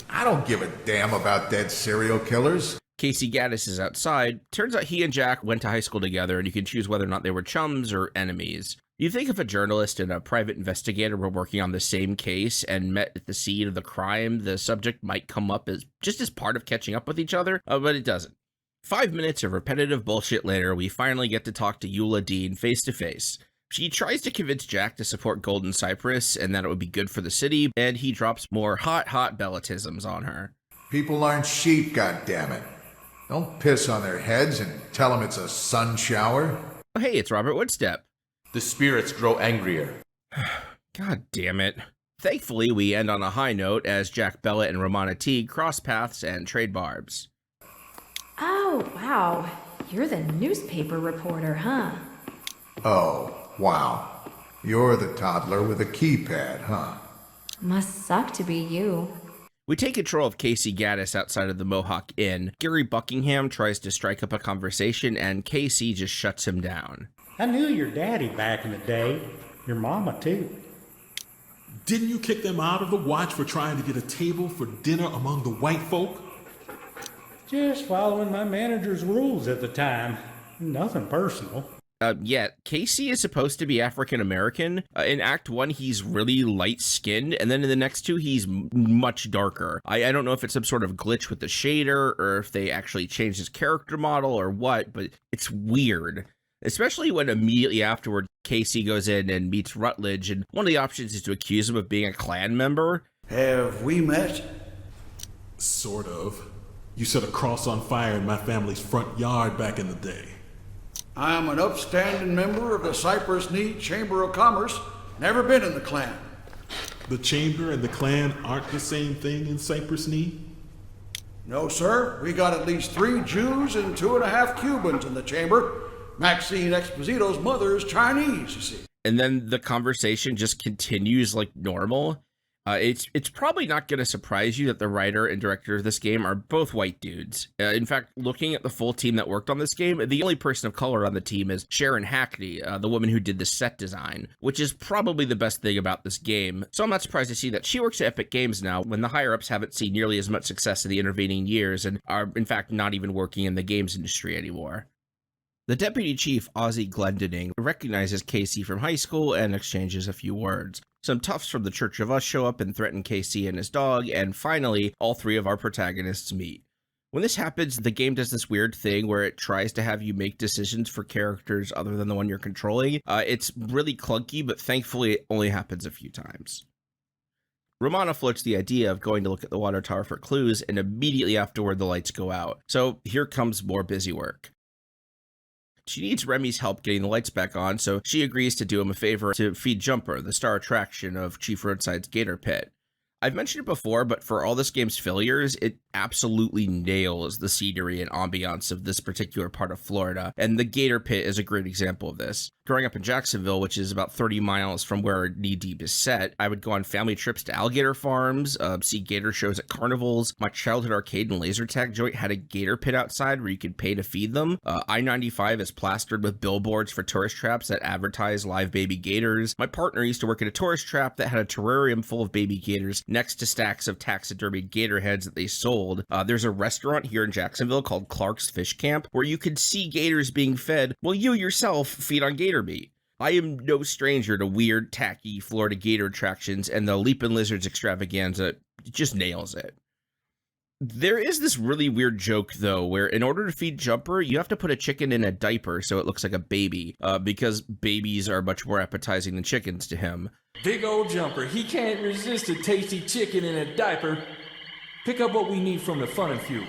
I don't give a damn about dead serial killers. Casey Gaddis is outside. Turns out he and Jack went to high school together, and you can choose whether or not they were chums or enemies. You think if a journalist and a private investigator were working on the same case and met at the scene of the crime, the subject might come up as just as part of catching up with each other, but it doesn't. 5 minutes of repetitive bullshit later, we finally get to talk to Eula Dean face to face. She tries to convince Jack to support Golden Cypress and that it would be good for the city, and he drops more hot Belletisms on her. People aren't sheep, goddammit. Don't piss on their heads and tell them it's a sun shower. Oh, hey, it's Robert Woodstep. The spirits grow angrier. God damn it. Thankfully, we end on a high note as Jack Bellet and Romana Teague cross paths and trade barbs. Oh, wow. You're the newspaper reporter, huh? Oh, wow. You're the toddler with a keypad, huh? Must suck to be you. We take control of Casey Gaddis outside of the Mohawk Inn. Gary Buckingham tries to strike up a conversation, and Casey just shuts him down. I knew your daddy back in the day. Your mama, too. Didn't you kick them out of the watch for trying to get a table for dinner among the white folk? Just following my manager's rules at the time. Nothing personal. Yeah, Casey is supposed to be African American. In Act 1, he's really light-skinned, and then in the next two, he's much darker. I don't know if it's some sort of glitch with the shader, or if they actually changed his character model, or what, but it's weird. Especially when immediately afterward, Casey goes in and meets Rutledge, and one of the options is to accuse him of being a Klan member. Have we met? Sort of. You set a cross on fire in my family's front yard back in the day. I'm an upstanding member of the Cypress Knee Chamber of Commerce. Never been in the Klan. The Chamber and the Klan aren't the same thing in Cypress Knee? No, sir. We got at least 3 Jews and 2.5 Cubans in the Chamber. Maxine Exposito's mother is Chinese, you see. And then the conversation just continues like normal. It's probably not going to surprise you that the writer and director of this game are both white dudes. In fact, looking at the full team that worked on this game, the only person of color on the team is Sharon Hackney, the woman who did the set design, which is probably the best thing about this game. So I'm not surprised to see that she works at Epic Games now, when the higher-ups haven't seen nearly as much success in the intervening years and are, in fact, not even working in the games industry anymore. The deputy chief, Ozzie Glendinning, recognizes Casey from high school and exchanges a few words. Some toughs from the Church of Us show up and threaten Casey and his dog, and finally, all 3 of our protagonists meet. When this happens, the game does this weird thing where it tries to have you make decisions for characters other than the one you're controlling. It's really clunky, but thankfully it only happens a few times. Romana floats the idea of going to look at the water tower for clues, and immediately afterward the lights go out. So here comes more busy work. She needs Remy's help getting the lights back on, so she agrees to do him a favor to feed Jumper, the star attraction of Chief Roadside's Gator Pit. I've mentioned it before, but for all this game's failures, it absolutely nails the scenery and ambiance of this particular part of Florida, and the Gator Pit is a great example of this. Growing up in Jacksonville, which is about 30 miles from where Knee Deep is set, I would go on family trips to alligator farms, see gator shows at carnivals. My childhood arcade and laser tag joint had a gator pit outside where you could pay to feed them. I-95 is plastered with billboards for tourist traps that advertise live baby gators. My partner used to work at a tourist trap that had a terrarium full of baby gators next to stacks of taxidermied gator heads that they sold. There's a restaurant here in Jacksonville called Clark's Fish Camp where you could see gators being fed while you yourself feed on gator meat. I am no stranger to weird, tacky Florida gator attractions, and the Leapin' Lizards extravaganza just nails it. There is this really weird joke, though, where in order to feed Jumper, you have to put a chicken in a diaper so it looks like a baby, because babies are much more appetizing than chickens to him. Big old Jumper, he can't resist a tasty chicken in a diaper. Pick up what we need from the fun and fuel.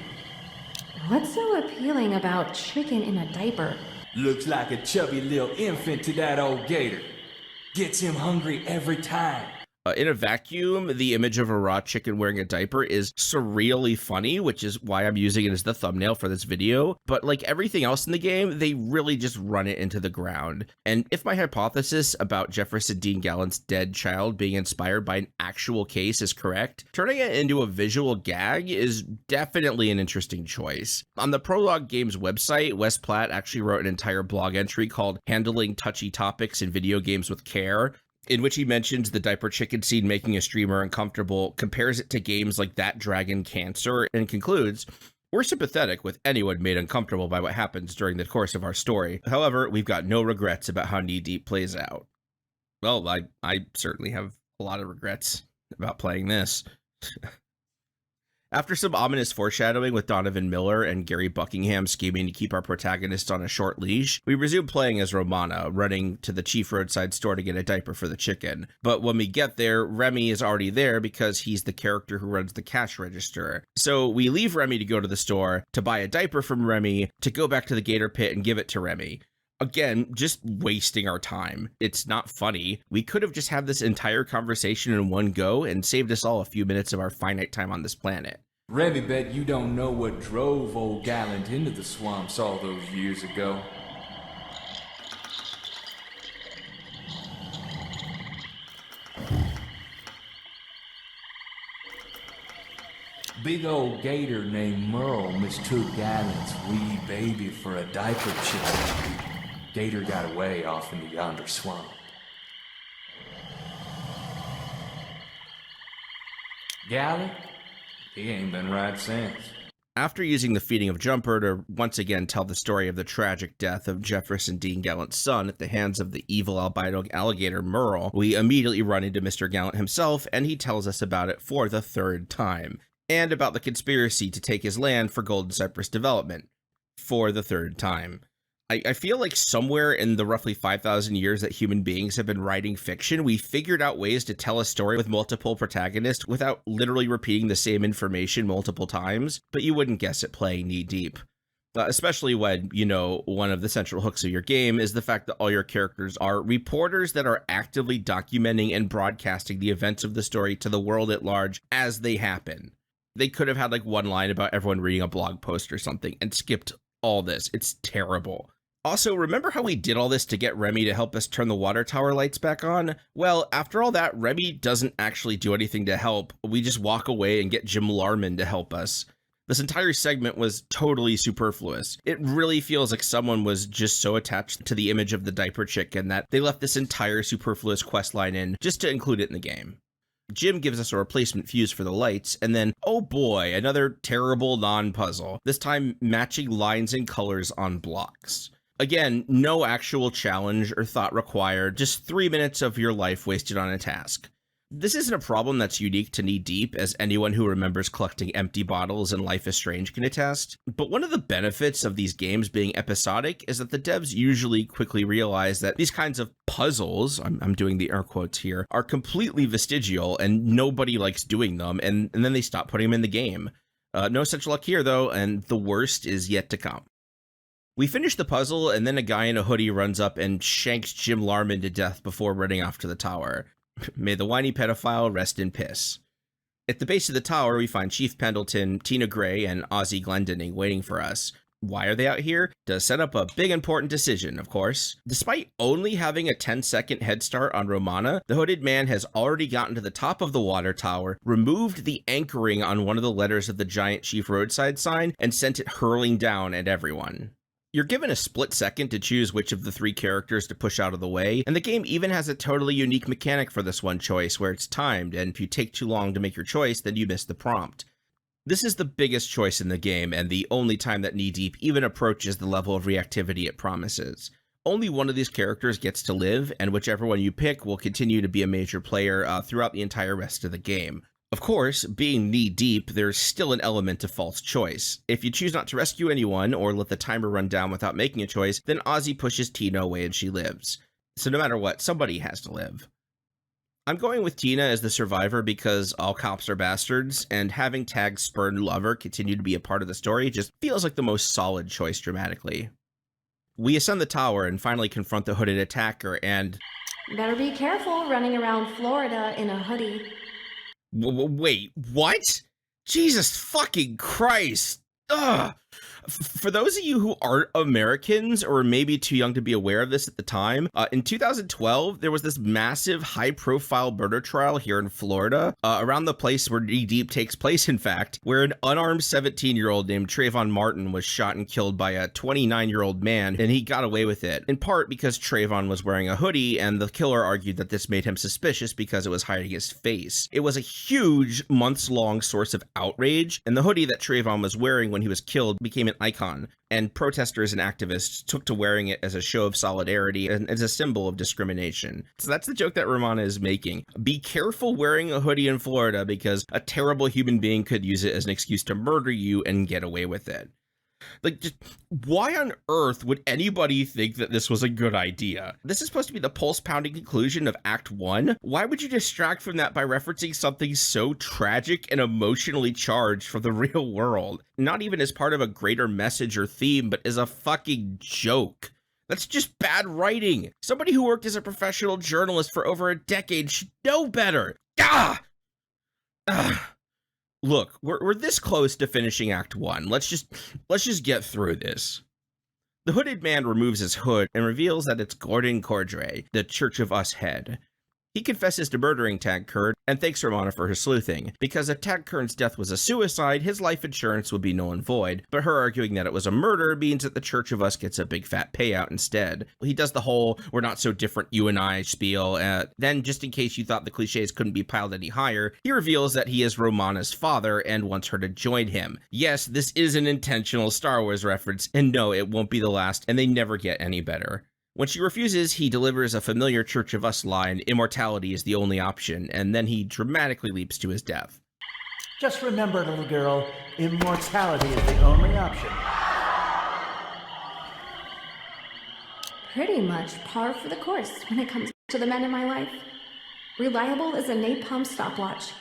What's so appealing about chicken in a diaper? Looks like a chubby little infant to that old gator. Gets him hungry every time. In a vacuum, the image of a raw chicken wearing a diaper is surreally funny, which is why I'm using it as the thumbnail for this video. But like everything else in the game, they really just run it into the ground. And if my hypothesis about Jefferson Dean Gallant's dead child being inspired by an actual case is correct, turning it into a visual gag is definitely an interesting choice. On the Prologue Games website, Wes Platt actually wrote an entire blog entry called Handling Touchy Topics in Video Games with Care, in which he mentions the diaper chicken scene making a streamer uncomfortable, compares it to games like That Dragon Cancer, and concludes, "We're sympathetic with anyone made uncomfortable by what happens during the course of our story. However, we've got no regrets about how Knee Deep plays out." Well, I certainly have a lot of regrets about playing this. After some ominous foreshadowing with Donovan Miller and Gary Buckingham scheming to keep our protagonist on a short leash, we resume playing as Romana, running to the Chief Roadside store to get a diaper for the chicken. But when we get there, Remy is already there because he's the character who runs the cash register. So we leave Remy to go to the store, to buy a diaper from Remy, to go back to the Gator Pit and give it to Remy. Again, just wasting our time. It's not funny. We could have just had this entire conversation in one go and saved us all a few minutes of our finite time on this planet. Remy bet you don't know what drove old Gallant into the swamps all those years ago. Big old gator named Merle mistook Gaddis' wee baby for a diaper chick. Gator got away off into yonder swamp. Galley, he ain't been right since. After using the feeding of Jumper to once again tell the story of the tragic death of Jefferson Dean Gallant's son at the hands of the evil albino alligator Merle, we immediately run into Mr. Gallant himself, and he tells us about it for the third time, and about the conspiracy to take his land for Golden Cypress development for the third time. I feel like somewhere in the roughly 5,000 years that human beings have been writing fiction, we figured out ways to tell a story with multiple protagonists without literally repeating the same information multiple times, but you wouldn't guess it playing knee deep. Especially when, you know, one of the central hooks of your game is the fact that all your characters are reporters that are actively documenting and broadcasting the events of the story to the world at large as they happen. They could have had like one line about everyone reading a blog post or something and skipped all this. It's terrible. Also, remember how we did all this to get Remy to help us turn the water tower lights back on? Well, after all that, Remy doesn't actually do anything to help. We just walk away and get Jim Larman to help us. This entire segment was totally superfluous. It really feels like someone was just so attached to the image of the diaper chicken that they left this entire superfluous questline in just to include it in the game. Jim gives us a replacement fuse for the lights, and then, oh boy, another terrible non-puzzle, this time matching lines and colors on blocks. Again, no actual challenge or thought required, just 3 minutes of your life wasted on a task. This isn't a problem that's unique to Knee Deep, as anyone who remembers collecting empty bottles in Life is Strange can attest, but one of the benefits of these games being episodic is that the devs usually quickly realize that these kinds of puzzles, I'm doing the air quotes here, are completely vestigial and nobody likes doing them, and then they stop putting them in the game. No such luck here though, and the worst is yet to come. We finish the puzzle, and then a guy in a hoodie runs up and shanks Jim Larman to death before running off to the tower. May the whiny pedophile rest in piss. At the base of the tower, we find Chief Pendleton, Tina Gray, and Ozzy Glendinning waiting for us. Why are they out here? To set up a big important decision, of course. Despite only having a 10-second head start on Romana, the hooded man has already gotten to the top of the water tower, removed the anchoring on one of the letters of the giant Chief roadside sign, and sent it hurling down at everyone. You're given a split second to choose which of the three characters to push out of the way, and the game even has a totally unique mechanic for this one choice where it's timed, and if you take too long to make your choice, then you miss the prompt. This is the biggest choice in the game, and the only time that Knee Deep even approaches the level of reactivity it promises. Only one of these characters gets to live, and whichever one you pick will continue to be a major player throughout the entire rest of the game. Of course, being knee deep, there's still an element of false choice. If you choose not to rescue anyone or let the timer run down without making a choice, then Ozzy pushes Tina away and she lives. So no matter what, somebody has to live. I'm going with Tina as the survivor because all cops are bastards, and having Tag's spurned lover continue to be a part of the story just feels like the most solid choice dramatically. We ascend the tower and finally confront the hooded attacker and... Better be careful running around Florida in a hoodie. Wait, what? Jesus fucking Christ. Ugh. For those of you who aren't Americans or maybe too young to be aware of this at the time, in 2012, there was this massive high-profile murder trial here in Florida, around the place where Knee Deep takes place, in fact, where an unarmed 17-year-old named Trayvon Martin was shot and killed by a 29-year-old man, and he got away with it, in part because Trayvon was wearing a hoodie, and the killer argued that this made him suspicious because it was hiding his face. It was a huge, months-long source of outrage, and the hoodie that Trayvon was wearing when he was killed became an icon, and protesters and activists took to wearing it as a show of solidarity and as a symbol of discrimination. So that's the joke that Romana is making. Be careful wearing a hoodie in Florida because a terrible human being could use it as an excuse to murder you and get away with it. Like, just why on earth would anybody think that this was a good idea? This is supposed to be the pulse-pounding conclusion of Act 1. Why would you distract from that by referencing something so tragic and emotionally charged from the real world? Not even as part of a greater message or theme, but as a fucking joke. That's just bad writing. Somebody who worked as a professional journalist for over a decade should know better. Look, we're this close to finishing Act 1. Let's just get through this. The hooded man removes his hood and reveals that it's Gordon Cordray, the Church of Us head. He confesses to murdering Tag Kern and thanks Romana for her sleuthing, because if Tag Kern's death was a suicide, his life insurance would be null and void, but her arguing that it was a murder means that the Church of Us gets a big fat payout instead. He does the whole "we're not so different, you and I" spiel, then just in case you thought the cliches couldn't be piled any higher, he reveals that he is Romana's father and wants her to join him. Yes, this is an intentional Star Wars reference, and no, it won't be the last, and they never get any better. When she refuses, he delivers a familiar Church of Us line, "Immortality is the only option," and then he dramatically leaps to his death. Just remember, little girl, immortality is the only option. Pretty much par for the course when it comes to the men in my life. Reliable as a napalm stopwatch.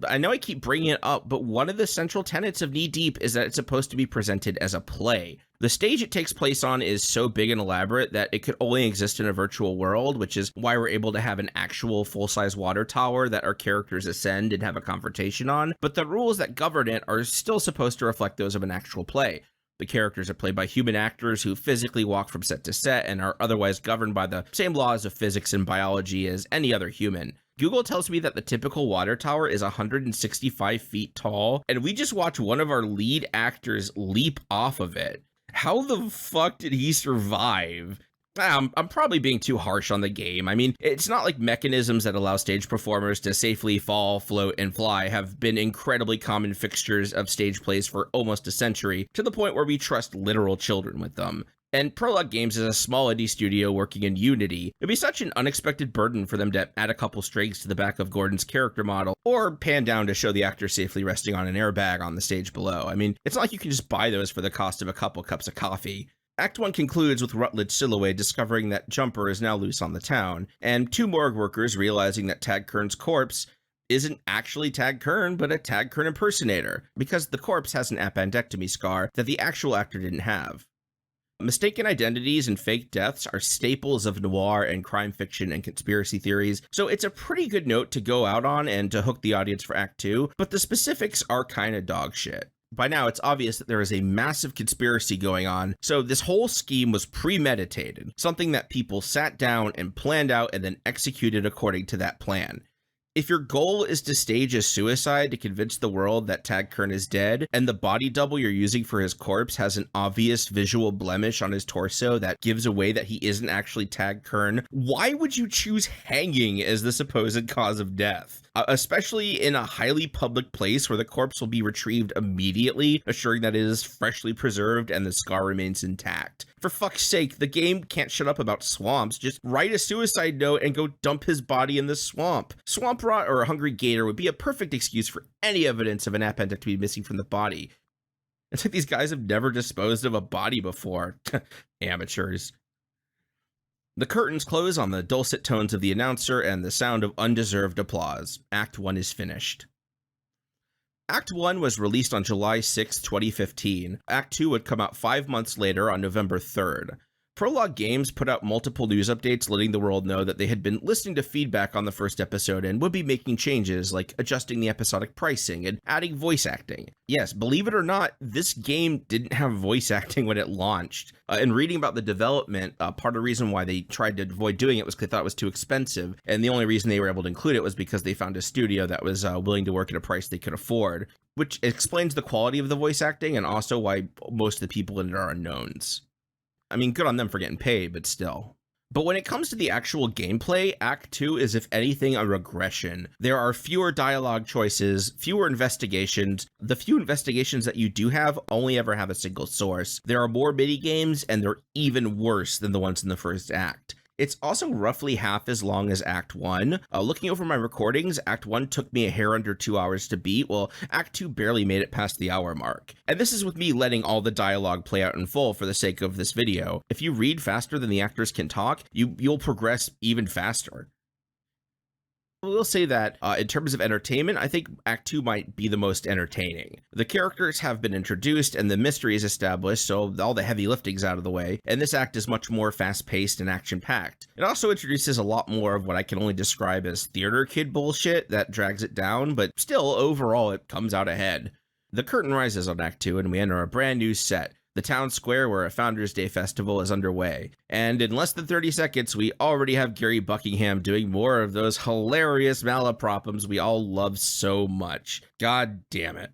I know I keep bringing it up, but one of the central tenets of Knee Deep is that it's supposed to be presented as a play. The stage it takes place on is so big and elaborate that it could only exist in a virtual world, which is why we're able to have an actual full-size water tower that our characters ascend and have a confrontation on, but the rules that govern it are still supposed to reflect those of an actual play. The characters are played by human actors who physically walk from set to set and are otherwise governed by the same laws of physics and biology as any other human. Google tells me that the typical water tower is 165 feet tall, and we just watched one of our lead actors leap off of it. How the fuck did he survive? I'm probably being too harsh on the game. I mean, it's not like mechanisms that allow stage performers to safely fall, float, and fly have been incredibly common fixtures of stage plays for almost a century, to the point where we trust literal children with them. And Prologue Games is a small indie studio working in Unity. It'd be such an unexpected burden for them to add a couple strings to the back of Gordon's character model, or pan down to show the actor safely resting on an airbag on the stage below. I mean, it's not like you can just buy those for the cost of a couple cups of coffee. Act 1 concludes with Rutledge Silloway discovering that Jumper is now loose on the town, and two morgue workers realizing that Tag Kern's corpse isn't actually Tag Kern, but a Tag Kern impersonator, because the corpse has an appendectomy scar that the actual actor didn't have. Mistaken identities and fake deaths are staples of noir and crime fiction and conspiracy theories, so it's a pretty good note to go out on and to hook the audience for Act 2, but the specifics are kinda dog shit. By now, it's obvious that there is a massive conspiracy going on, so this whole scheme was premeditated, something that people sat down and planned out and then executed according to that plan. If your goal is to stage a suicide to convince the world that Tag Kern is dead, and the body double you're using for his corpse has an obvious visual blemish on his torso that gives away that he isn't actually Tag Kern, why would you choose hanging as the supposed cause of death? Especially in a highly public place where the corpse will be retrieved immediately, assuring that it is freshly preserved and the scar remains intact. For fuck's sake, the game can't shut up about swamps. Just write a suicide note and go dump his body in the swamp. Swamp rot or a hungry gator would be a perfect excuse for any evidence of an appendectomy missing from the body. It's like these guys have never disposed of a body before. Amateurs. The curtains close on the dulcet tones of the announcer and the sound of undeserved applause. Act 1 is finished. Act 1 was released on July 6, 2015. Act 2 would come out 5 months later on November 3rd. Prologue Games put out multiple news updates letting the world know that they had been listening to feedback on the first episode and would be making changes like adjusting the episodic pricing and adding voice acting. Yes, believe it or not, this game didn't have voice acting when it launched. In reading about the development, part of the reason why they tried to avoid doing it was because they thought it was too expensive, and the only reason they were able to include it was because they found a studio that was willing to work at a price they could afford, which explains the quality of the voice acting and also why most of the people in it are unknowns. I mean, good on them for getting paid, but still. But when it comes to the actual gameplay, Act 2 is, if anything, a regression. There are fewer dialogue choices, fewer investigations. The few investigations that you do have only ever have a single source. There are more mini-games, and they're even worse than the ones in the first act. It's also roughly half as long as Act 1. Looking over my recordings, Act 1 took me a hair under 2 hours to beat, while Act 2 barely made it past the hour mark. And this is with me letting all the dialogue play out in full for the sake of this video. If you read faster than the actors can talk, you'll progress even faster. I will say that in terms of entertainment, I think Act 2 might be the most entertaining. The characters have been introduced and the mystery is established, so all the heavy lifting's out of the way, and this act is much more fast-paced and action-packed. It also introduces a lot more of what I can only describe as theater kid bullshit that drags it down, but still, overall, it comes out ahead. The curtain rises on Act 2 and we enter a brand new set. The town square where a Founders Day festival is underway. And in less than 30 seconds, we already have Gary Buckingham doing more of those hilarious malapropums we all love so much. God damn it.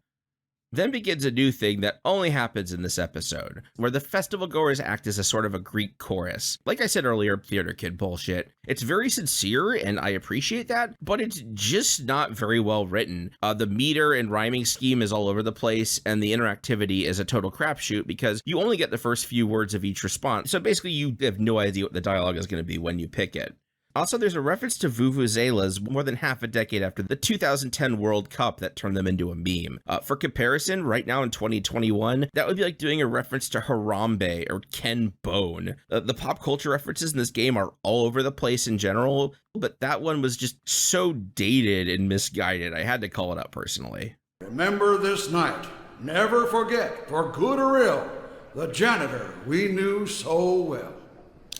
Then begins a new thing that only happens in this episode, where the festival goers act as a sort of a Greek chorus. Like I said earlier, theater kid bullshit. It's very sincere, and I appreciate that, but it's just not very well written. The meter and rhyming scheme is all over the place, and the interactivity is a total crapshoot because you only get the first few words of each response, so basically you have no idea what the dialogue is going to be when you pick it. Also, there's a reference to vuvuzelas more than half a decade after the 2010 World Cup that turned them into a meme. For comparison, right now in 2021, that would be like doing a reference to Harambe or Ken Bone. The pop culture references in this game are all over the place in general, but that one was just so dated and misguided, I had to call it out personally. Remember this night. Never forget, for good or ill, the janitor we knew so well.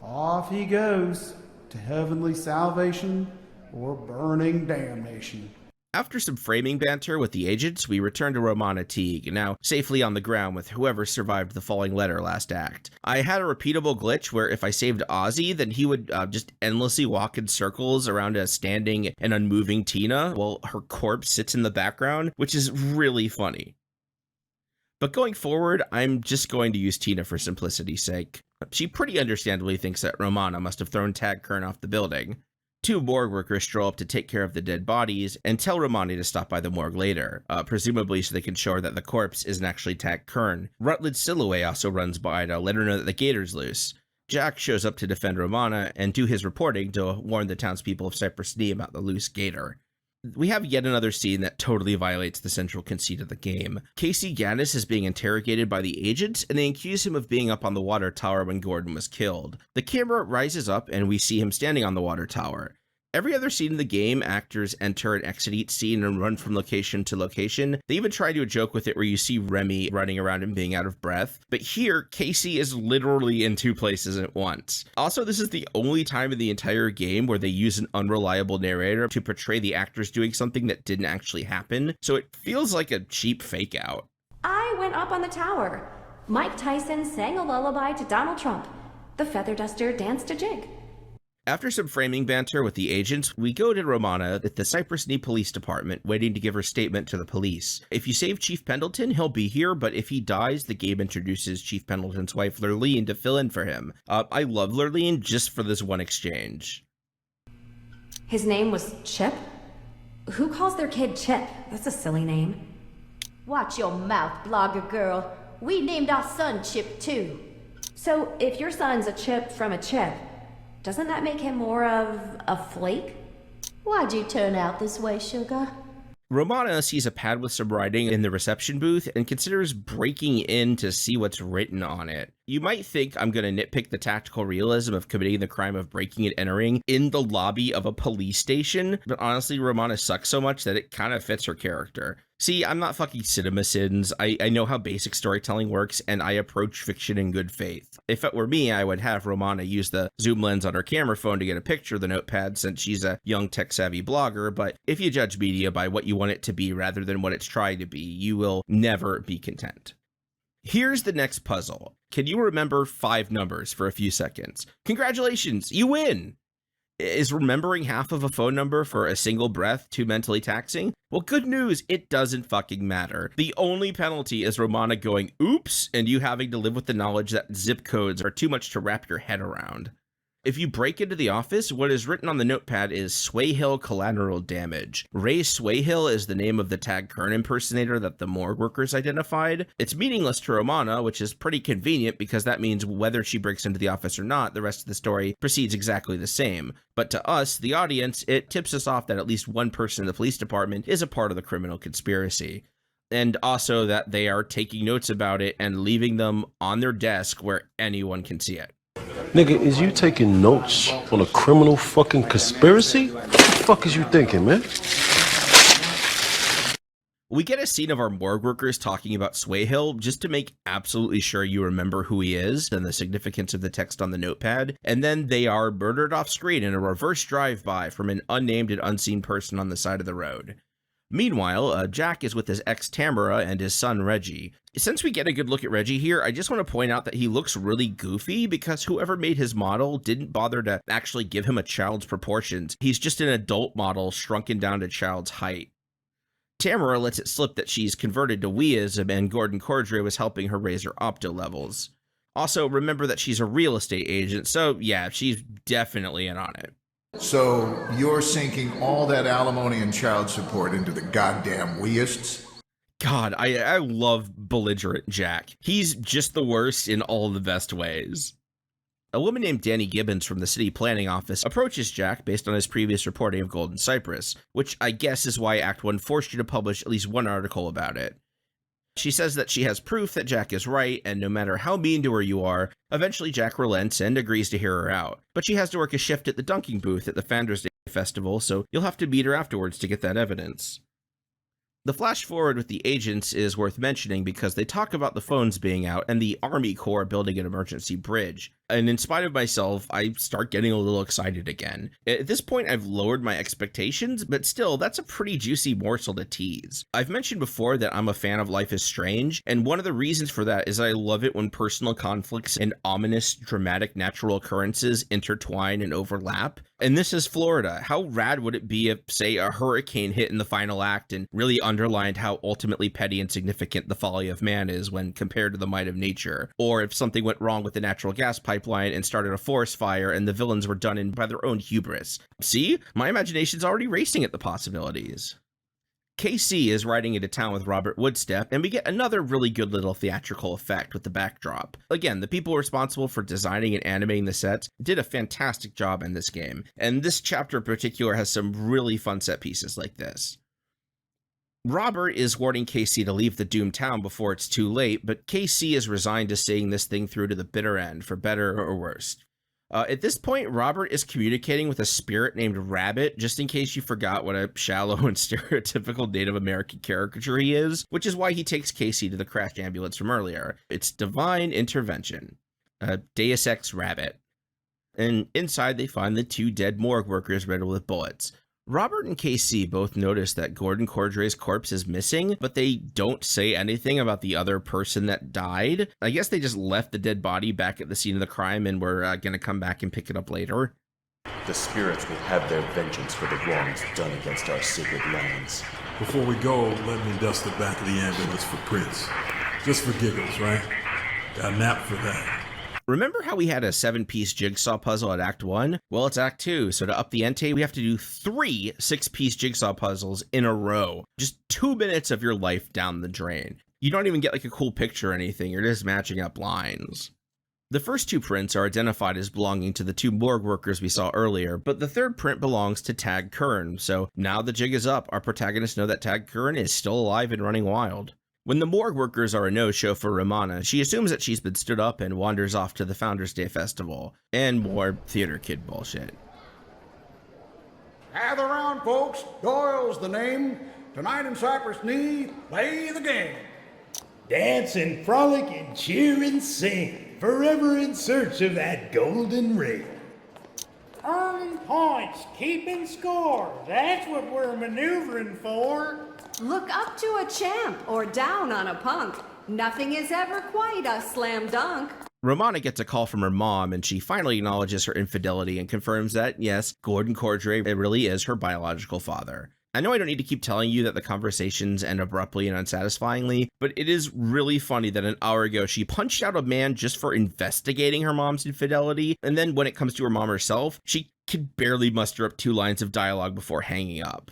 Off he goes. To heavenly salvation or burning damnation. After some framing banter with the agents, we return to Romana Teague, now safely on the ground with whoever survived the falling letter last act. I had a repeatable glitch where if I saved Ozzy, then he would just endlessly walk in circles around a standing and unmoving Tina while her corpse sits in the background, which is really funny. But going forward, I'm just going to use Tina for simplicity's sake. She pretty understandably thinks that Romana must have thrown Tag Kern off the building. Two morgue workers stroll up to take care of the dead bodies and tell Romana to stop by the morgue later, presumably so they can show her that the corpse isn't actually Tag Kern. Rutledge Silloway also runs by to let her know that the gator's loose. Jack shows up to defend Romana and do his reporting to warn the townspeople of Cypress Knee about the loose gator. We have yet another scene that totally violates the central conceit of the game. Casey Gaddis is being interrogated by the agents, and they accuse him of being up on the water tower when Gordon was killed. The camera rises up, and we see him standing on the water tower. Every other scene in the game, actors enter and exit each scene and run from location to location. They even try to do a joke with it where you see Remy running around and being out of breath. But here, Casey is literally in two places at once. Also, this is the only time in the entire game where they use an unreliable narrator to portray the actors doing something that didn't actually happen. So it feels like a cheap fake out. I went up on the tower. Mike Tyson sang a lullaby to Donald Trump. The feather duster danced a jig. After some framing banter with the agents, we go to Romana at the Cypress Knee Police Department, waiting to give her statement to the police. If you save Chief Pendleton, he'll be here, but if he dies, the game introduces Chief Pendleton's wife, Lurleen, to fill in for him. I love Lurleen just for this one exchange. His name was Chip? Who calls their kid Chip? That's a silly name. Watch your mouth, blogger girl. We named our son Chip, too. So, if your son's a chip from a chip, doesn't that make him more of a flake? Why'd you turn out this way, sugar? Romana sees a pad with some writing in the reception booth and considers breaking in to see what's written on it. You might think I'm going to nitpick the tactical realism of committing the crime of breaking and entering in the lobby of a police station, but honestly, Romana sucks so much that it kind of fits her character. See, I'm not fucking CinemaSins. I know how basic storytelling works, and I approach fiction in good faith. If it were me, I would have Romana use the zoom lens on her camera phone to get a picture of the notepad since she's a young tech-savvy blogger, but if you judge media by what you want it to be rather than what it's trying to be, you will never be content. Here's the next puzzle. Can you remember 5 numbers for a few seconds? Congratulations, you win! Is remembering half of a phone number for a single breath too mentally taxing? Well, good news, it doesn't fucking matter. The only penalty is Romana going, oops, and you having to live with the knowledge that zip codes are too much to wrap your head around. If you break into the office, what is written on the notepad is Swayhill collateral damage. Ray Swayhill is the name of the Tag Kern impersonator that the morgue workers identified. It's meaningless to Romana, which is pretty convenient because that means whether she breaks into the office or not, the rest of the story proceeds exactly the same. But to us, the audience, it tips us off that at least one person in the police department is a part of the criminal conspiracy. And also that they are taking notes about it and leaving them on their desk where anyone can see it. Nigga, is you taking notes on a criminal fucking conspiracy? What the fuck is you thinking, man? We get a scene of our morgue workers talking about Swayhill just to make absolutely sure you remember who he is and the significance of the text on the notepad, and then they are murdered off screen in a reverse drive-by from an unnamed and unseen person on the side of the road. Meanwhile, Jack is with his ex Tamara and his son Reggie. Since we get a good look at Reggie here, I just want to point out that he looks really goofy because whoever made his model didn't bother to actually give him a child's proportions. He's just an adult model shrunken down to child's height. Tamara lets it slip that she's converted to weeism and Gordon Cordray was helping her raise her opto levels. Also, remember that she's a real estate agent, so yeah, she's definitely in on it. So you're sinking all that alimony and child support into the goddamn weists? God, I love belligerent Jack. He's just the worst in all the best ways. A woman named Danny Gibbons from the city planning office approaches Jack based on his previous reporting of Golden Cypress, which I guess is why Act 1 forced you to publish at least one article about it. She says that she has proof that Jack is right, and no matter how mean to her you are, eventually Jack relents and agrees to hear her out. But she has to work a shift at the dunking booth at the Founders Day Festival, so you'll have to meet her afterwards to get that evidence. The flash forward with the agents is worth mentioning because they talk about the phones being out and the Army Corps building an emergency bridge. And in spite of myself, I start getting a little excited again. At this point, I've lowered my expectations, but still, that's a pretty juicy morsel to tease. I've mentioned before that I'm a fan of Life is Strange, and one of the reasons for that is I love it when personal conflicts and ominous, dramatic natural occurrences intertwine and overlap. And this is Florida. How rad would it be if, say, a hurricane hit in the final act and really underlined how ultimately petty and significant the folly of man is when compared to the might of nature? Or if something went wrong with the natural gas pipeline and started a forest fire and the villains were done in by their own hubris. See? My imagination's already racing at the possibilities. KC is riding into town with Robert Woodstep, and we get another really good little theatrical effect with the backdrop. Again, the people responsible for designing and animating the sets did a fantastic job in this game, and this chapter in particular has some really fun set pieces like this. Robert is warning KC to leave the doomed town before it's too late, but KC is resigned to seeing this thing through to the bitter end, for better or worse. At this point, Robert is communicating with a spirit named Rabbit, just in case you forgot what a shallow and stereotypical Native American caricature he is, which is why he takes Casey to the crashed ambulance from earlier. It's divine intervention. Deus Ex Rabbit. And inside they find the two dead morgue workers riddled with bullets. Robert and KC both notice that Gordon Cordray's corpse is missing, but they don't say anything about the other person that died. I guess they just left the dead body back at the scene of the crime and were going to come back and pick it up later. The spirits will have their vengeance for the wrongs done against our sacred lands. Before we go, let me dust the back of the ambulance for Prince. Just for giggles, right? Got a nap for that. Remember how we had a 7-piece jigsaw puzzle at Act 1? Well, it's Act 2, so to up the ante, we have to do 3 6-piece jigsaw puzzles in a row. Just 2 minutes of your life down the drain. You don't even get like a cool picture or anything, you're just matching up lines. The first 2 prints are identified as belonging to the 2 morgue workers we saw earlier, but the 3rd print belongs to Tag Kern, so now the jig is up. Our protagonists know that Tag Kern is still alive and running wild. When the morgue workers are a no-show for Romana, she assumes that she's been stood up and wanders off to the Founders Day Festival. And more theater kid bullshit. Gather round, folks. Doyle's the name. Tonight in Cypress Knee, play the game. Dance and frolic and cheer and sing, forever in search of that golden ring. Earning points, keeping score, that's what we're maneuvering for. Look up to a champ or down on a punk. Nothing is ever quite a slam dunk. Romana gets a call from her mom, and she finally acknowledges her infidelity and confirms that, yes, Gordon Cordray really is her biological father. I know I don't need to keep telling you that the conversations end abruptly and unsatisfyingly, but it is really funny that an hour ago she punched out a man just for investigating her mom's infidelity, and then when it comes to her mom herself, she can barely muster up 2 lines of dialogue before hanging up.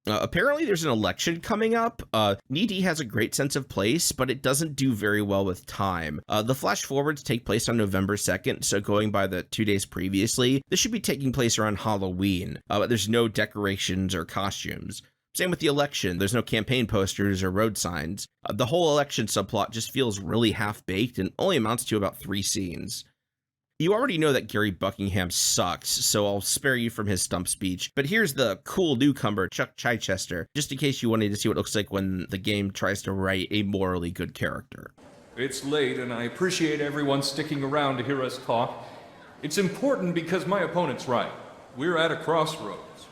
Apparently there's an election coming up. Knee-D has a great sense of place, but it doesn't do very well with time. The flash forwards take place on November 2nd, so going by the 2 days previously, this should be taking place around Halloween, but there's no decorations or costumes. Same with the election, there's no campaign posters or road signs. The whole election subplot just feels really half-baked and only amounts to about 3 scenes. You already know that Gary Buckingham sucks, so I'll spare you from his stump speech, but here's the cool newcomer, Chuck Chichester, just in case you wanted to see what it looks like when the game tries to write a morally good character. It's late, and I appreciate everyone sticking around to hear us talk. It's important because my opponent's right. We're at a crossroads.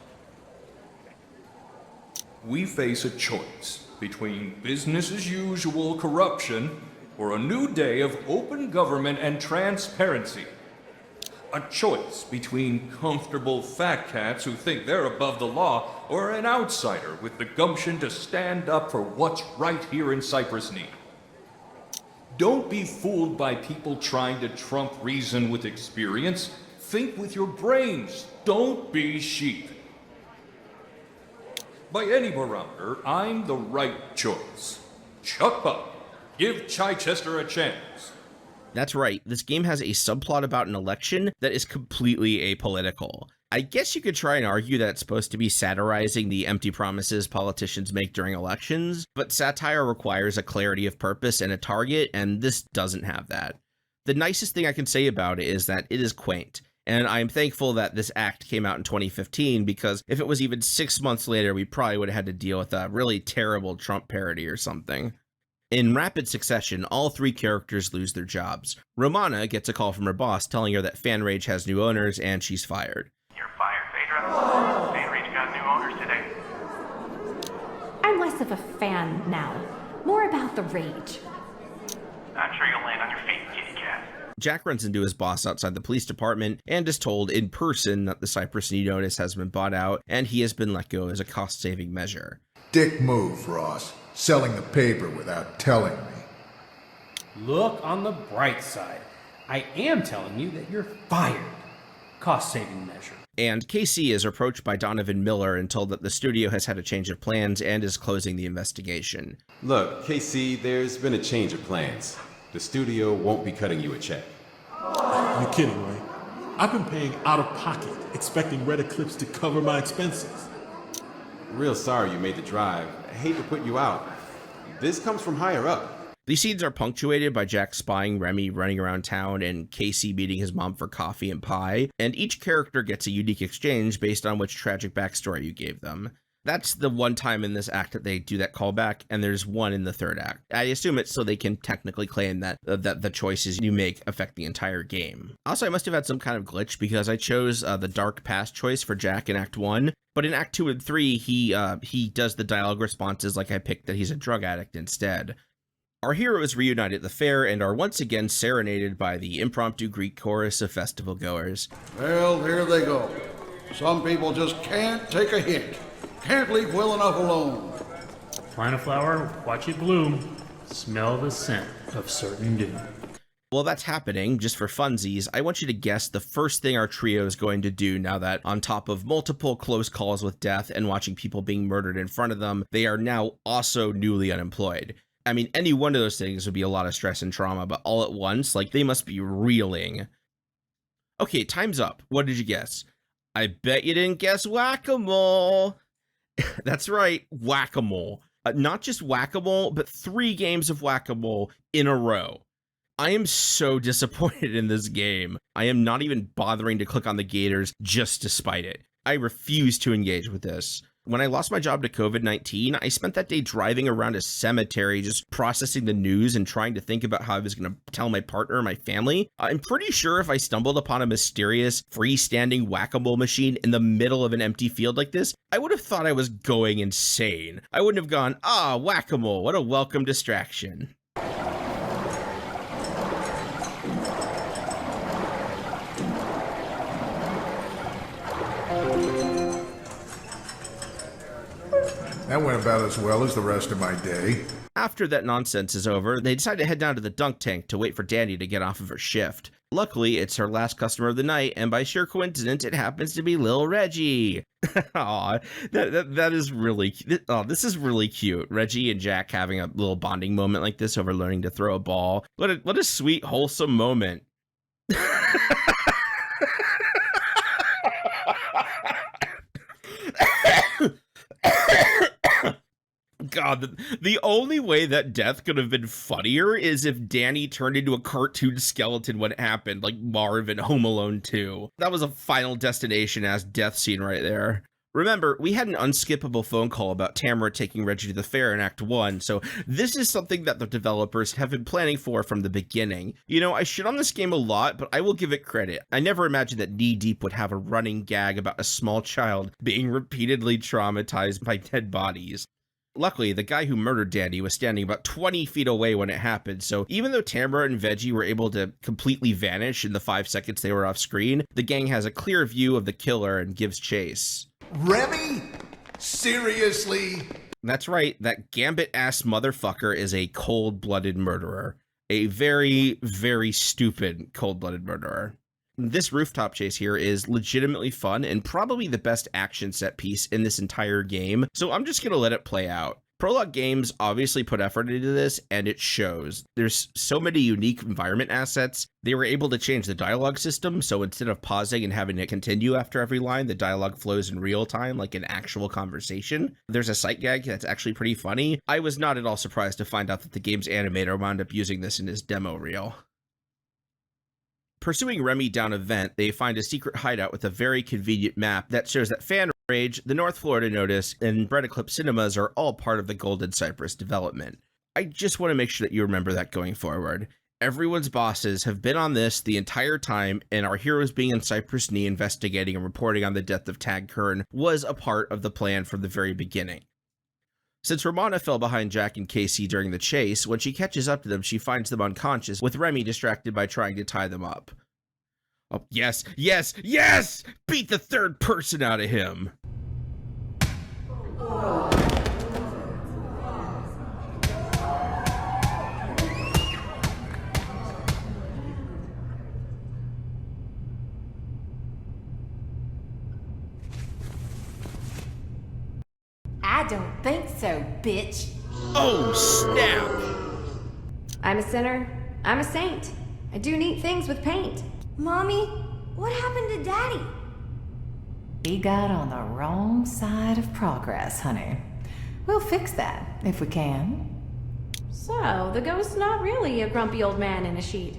we face a choice between business as usual corruption or a new day of open government and transparency. A choice between comfortable fat cats who think they're above the law or an outsider with the gumption to stand up for what's right here in Cypress Knee. Don't be fooled by people trying to trump reason with experience. Think with your brains. Don't be sheep. By any barometer, I'm the right choice. Chuck up. Give Chichester a chance. That's right, this game has a subplot about an election that is completely apolitical. I guess you could try and argue that it's supposed to be satirizing the empty promises politicians make during elections, but satire requires a clarity of purpose and a target, and this doesn't have that. The nicest thing I can say about it is that it is quaint, and I'm thankful that this act came out in 2015, because if it was even 6 months later, we probably would have had to deal with a really terrible Trump parody or something. In rapid succession, all 3 characters lose their jobs. Romana gets a call from her boss telling her that FanRage has new owners and she's fired. You're fired, Phaedra. FanRage got new owners today. I'm less of a fan now. More about the rage. I'm sure you'll land on your feet, kitty cat. Jack runs into his boss outside the police department and is told in person that the Cypress Knee notice has been bought out and he has been let go as a cost-saving measure. Dick move, Ross. Selling the paper without telling me. Look on the bright side. I am telling you that you're fired. Cost-saving measure. And Casey is approached by Donovan Miller and told that the studio has had a change of plans and is closing the investigation. Look, KC, there's been a change of plans. The studio won't be cutting you a check. You're kidding, right? I've been paying out of pocket, expecting Red Eclipse to cover my expenses. Real sorry you made the drive. I hate to put you out. This comes from higher up. These scenes are punctuated by Jack spying Remy running around town and Casey meeting his mom for coffee and pie, and each character gets a unique exchange based on which tragic backstory you gave them. That's the one time in this act that they do that callback, and there's one in the third act. I assume it's so they can technically claim that the choices you make affect the entire game. Also, I must have had some kind of glitch because I chose the dark past choice for Jack in Act 1, but in Act 2 and 3, he does the dialogue responses like I picked that he's a drug addict instead. Our heroes reunite at the fair and are once again serenaded by the impromptu Greek chorus of festival goers. Well, here they go. Some people just can't take a hint. Can't leave well enough alone. Plant a flower, watch it bloom, smell the scent of certain doom. While that's happening, just for funsies, I want you to guess the first thing our trio is going to do now that, on top of multiple close calls with death and watching people being murdered in front of them, they are now also newly unemployed. I mean, any one of those things would be a lot of stress and trauma, but all at once, like, they must be reeling. Okay, time's up. What did you guess? I bet you didn't guess whack-a-mole. That's right, whack-a-mole. Not just whack-a-mole, but 3 games of whack-a-mole in a row. I am so disappointed in this game. I am not even bothering to click on the gators just to spite it. I refuse to engage with this. When I lost my job to COVID-19, I spent that day driving around a cemetery just processing the news and trying to think about how I was going to tell my partner and my family. I'm pretty sure if I stumbled upon a mysterious freestanding whack-a-mole machine in the middle of an empty field like this, I would have thought I was going insane. I wouldn't have gone, whack-a-mole, what a welcome distraction. That went about as well as the rest of my day. After that nonsense is over, they decide to head down to the dunk tank to wait for Danny to get off of her shift. Luckily, it's her last customer of the night, and by sheer coincidence, it happens to be Lil Reggie. Aw, that is really cute. Oh, this is really cute. Reggie and Jack having a little bonding moment like this over learning to throw a ball. What a sweet, wholesome moment. God, the only way that death could have been funnier is if Danny turned into a cartoon skeleton when it happened, like Marv in Home Alone 2. That was a Final Destination-ass death scene right there. Remember, we had an unskippable phone call about Tamara taking Reggie to the fair in Act 1, so this is something that the developers have been planning for from the beginning. You know, I shit on this game a lot, but I will give it credit. I never imagined that Knee Deep would have a running gag about a small child being repeatedly traumatized by dead bodies. Luckily, the guy who murdered Danny was standing about 20 feet away when it happened, so even though Tamara and Veggie were able to completely vanish in the 5 seconds they were off screen, the gang has a clear view of the killer and gives chase. Remy? Seriously? That's right, that Gambit-ass motherfucker is a cold-blooded murderer. A very, very stupid cold-blooded murderer. This rooftop chase here is legitimately fun and probably the best action set piece in this entire game, so I'm just gonna let it play out. Prologue Games obviously put effort into this, and it shows. There's so many unique environment assets. They were able to change the dialogue system, so instead of pausing and having to continue after every line, the dialogue flows in real time like an actual conversation. There's a sight gag that's actually pretty funny. I was not at all surprised to find out that the game's animator wound up using this in his demo reel. Pursuing Remy down a vent, they find a secret hideout with a very convenient map that shows that Fan Rage, the North Florida Notice, and Red Eclipse Cinemas are all part of the Golden Cypress development. I just want to make sure that you remember that going forward. Everyone's bosses have been on this the entire time, and our heroes being in Cypress Knee investigating and reporting on the death of Tag Kern was a part of the plan from the very beginning. Since Romana fell behind Jack and Casey during the chase, when she catches up to them, she finds them unconscious, with Remy distracted by trying to tie them up. Oh, yes, yes, yes! Beat the third person out of him! I don't think so, bitch. Oh, snap! I'm a sinner. I'm a saint. I do neat things with paint. Mommy, what happened to Daddy? He got on the wrong side of progress, honey. We'll fix that, if we can. So, the ghost's not really a grumpy old man in a sheet.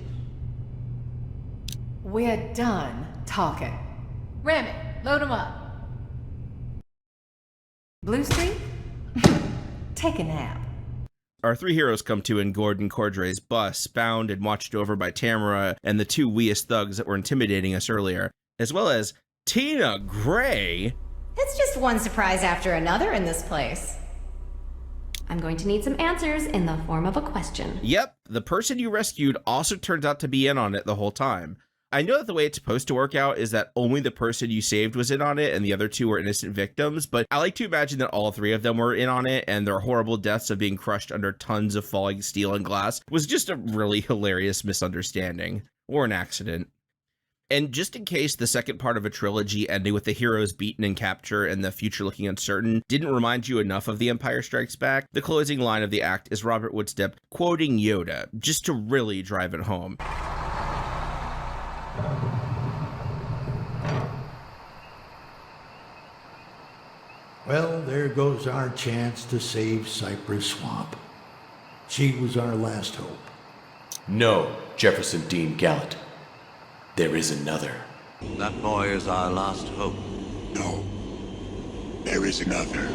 We're done talking. Remy, load him up. Blue Street? Take a nap. Our three heroes come to in Gordon Cordray's bus, bound and watched over by Tamara and the two weeest thugs that were intimidating us earlier, as well as Tina Gray. It's just one surprise after another in this place. I'm going to need some answers in the form of a question. Yep, the person you rescued also turns out to be in on it the whole time. I know that the way it's supposed to work out is that only the person you saved was in on it and the other two were innocent victims, but I like to imagine that all three of them were in on it and their horrible deaths of being crushed under tons of falling steel and glass was just a really hilarious misunderstanding, or an accident. And just in case the second part of a trilogy ending with the heroes beaten in capture and the future looking uncertain didn't remind you enough of The Empire Strikes Back, the closing line of the act is Robert Woodstep quoting Yoda, just to really drive it home. Well, there goes our chance to save Cypress Swamp. She was our last hope. No, Jefferson Dean Gallant. There is another. That boy is our last hope. No, there is another.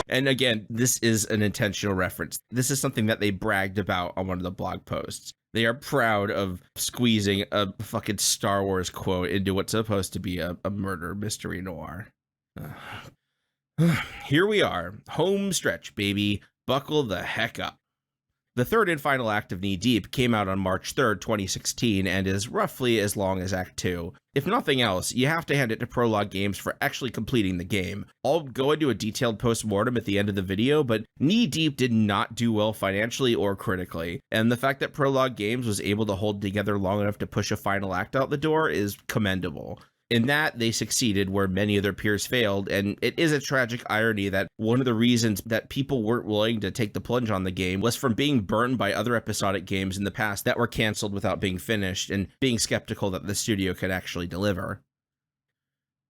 And again, this is an intentional reference. This is something that they bragged about on one of the blog posts. They are proud of squeezing a fucking Star Wars quote into what's supposed to be a murder mystery noir. Here we are, home stretch, baby. Buckle the heck up. The third and final act of Knee Deep came out on March 3rd, 2016, and is roughly as long as Act 2. If nothing else, you have to hand it to Prologue Games for actually completing the game. I'll go into a detailed post-mortem at the end of the video, but Knee Deep did not do well financially or critically, and the fact that Prologue Games was able to hold together long enough to push a final act out the door is commendable. In that, they succeeded where many of their peers failed, and it is a tragic irony that one of the reasons that people weren't willing to take the plunge on the game was from being burned by other episodic games in the past that were canceled without being finished, and being skeptical that the studio could actually deliver.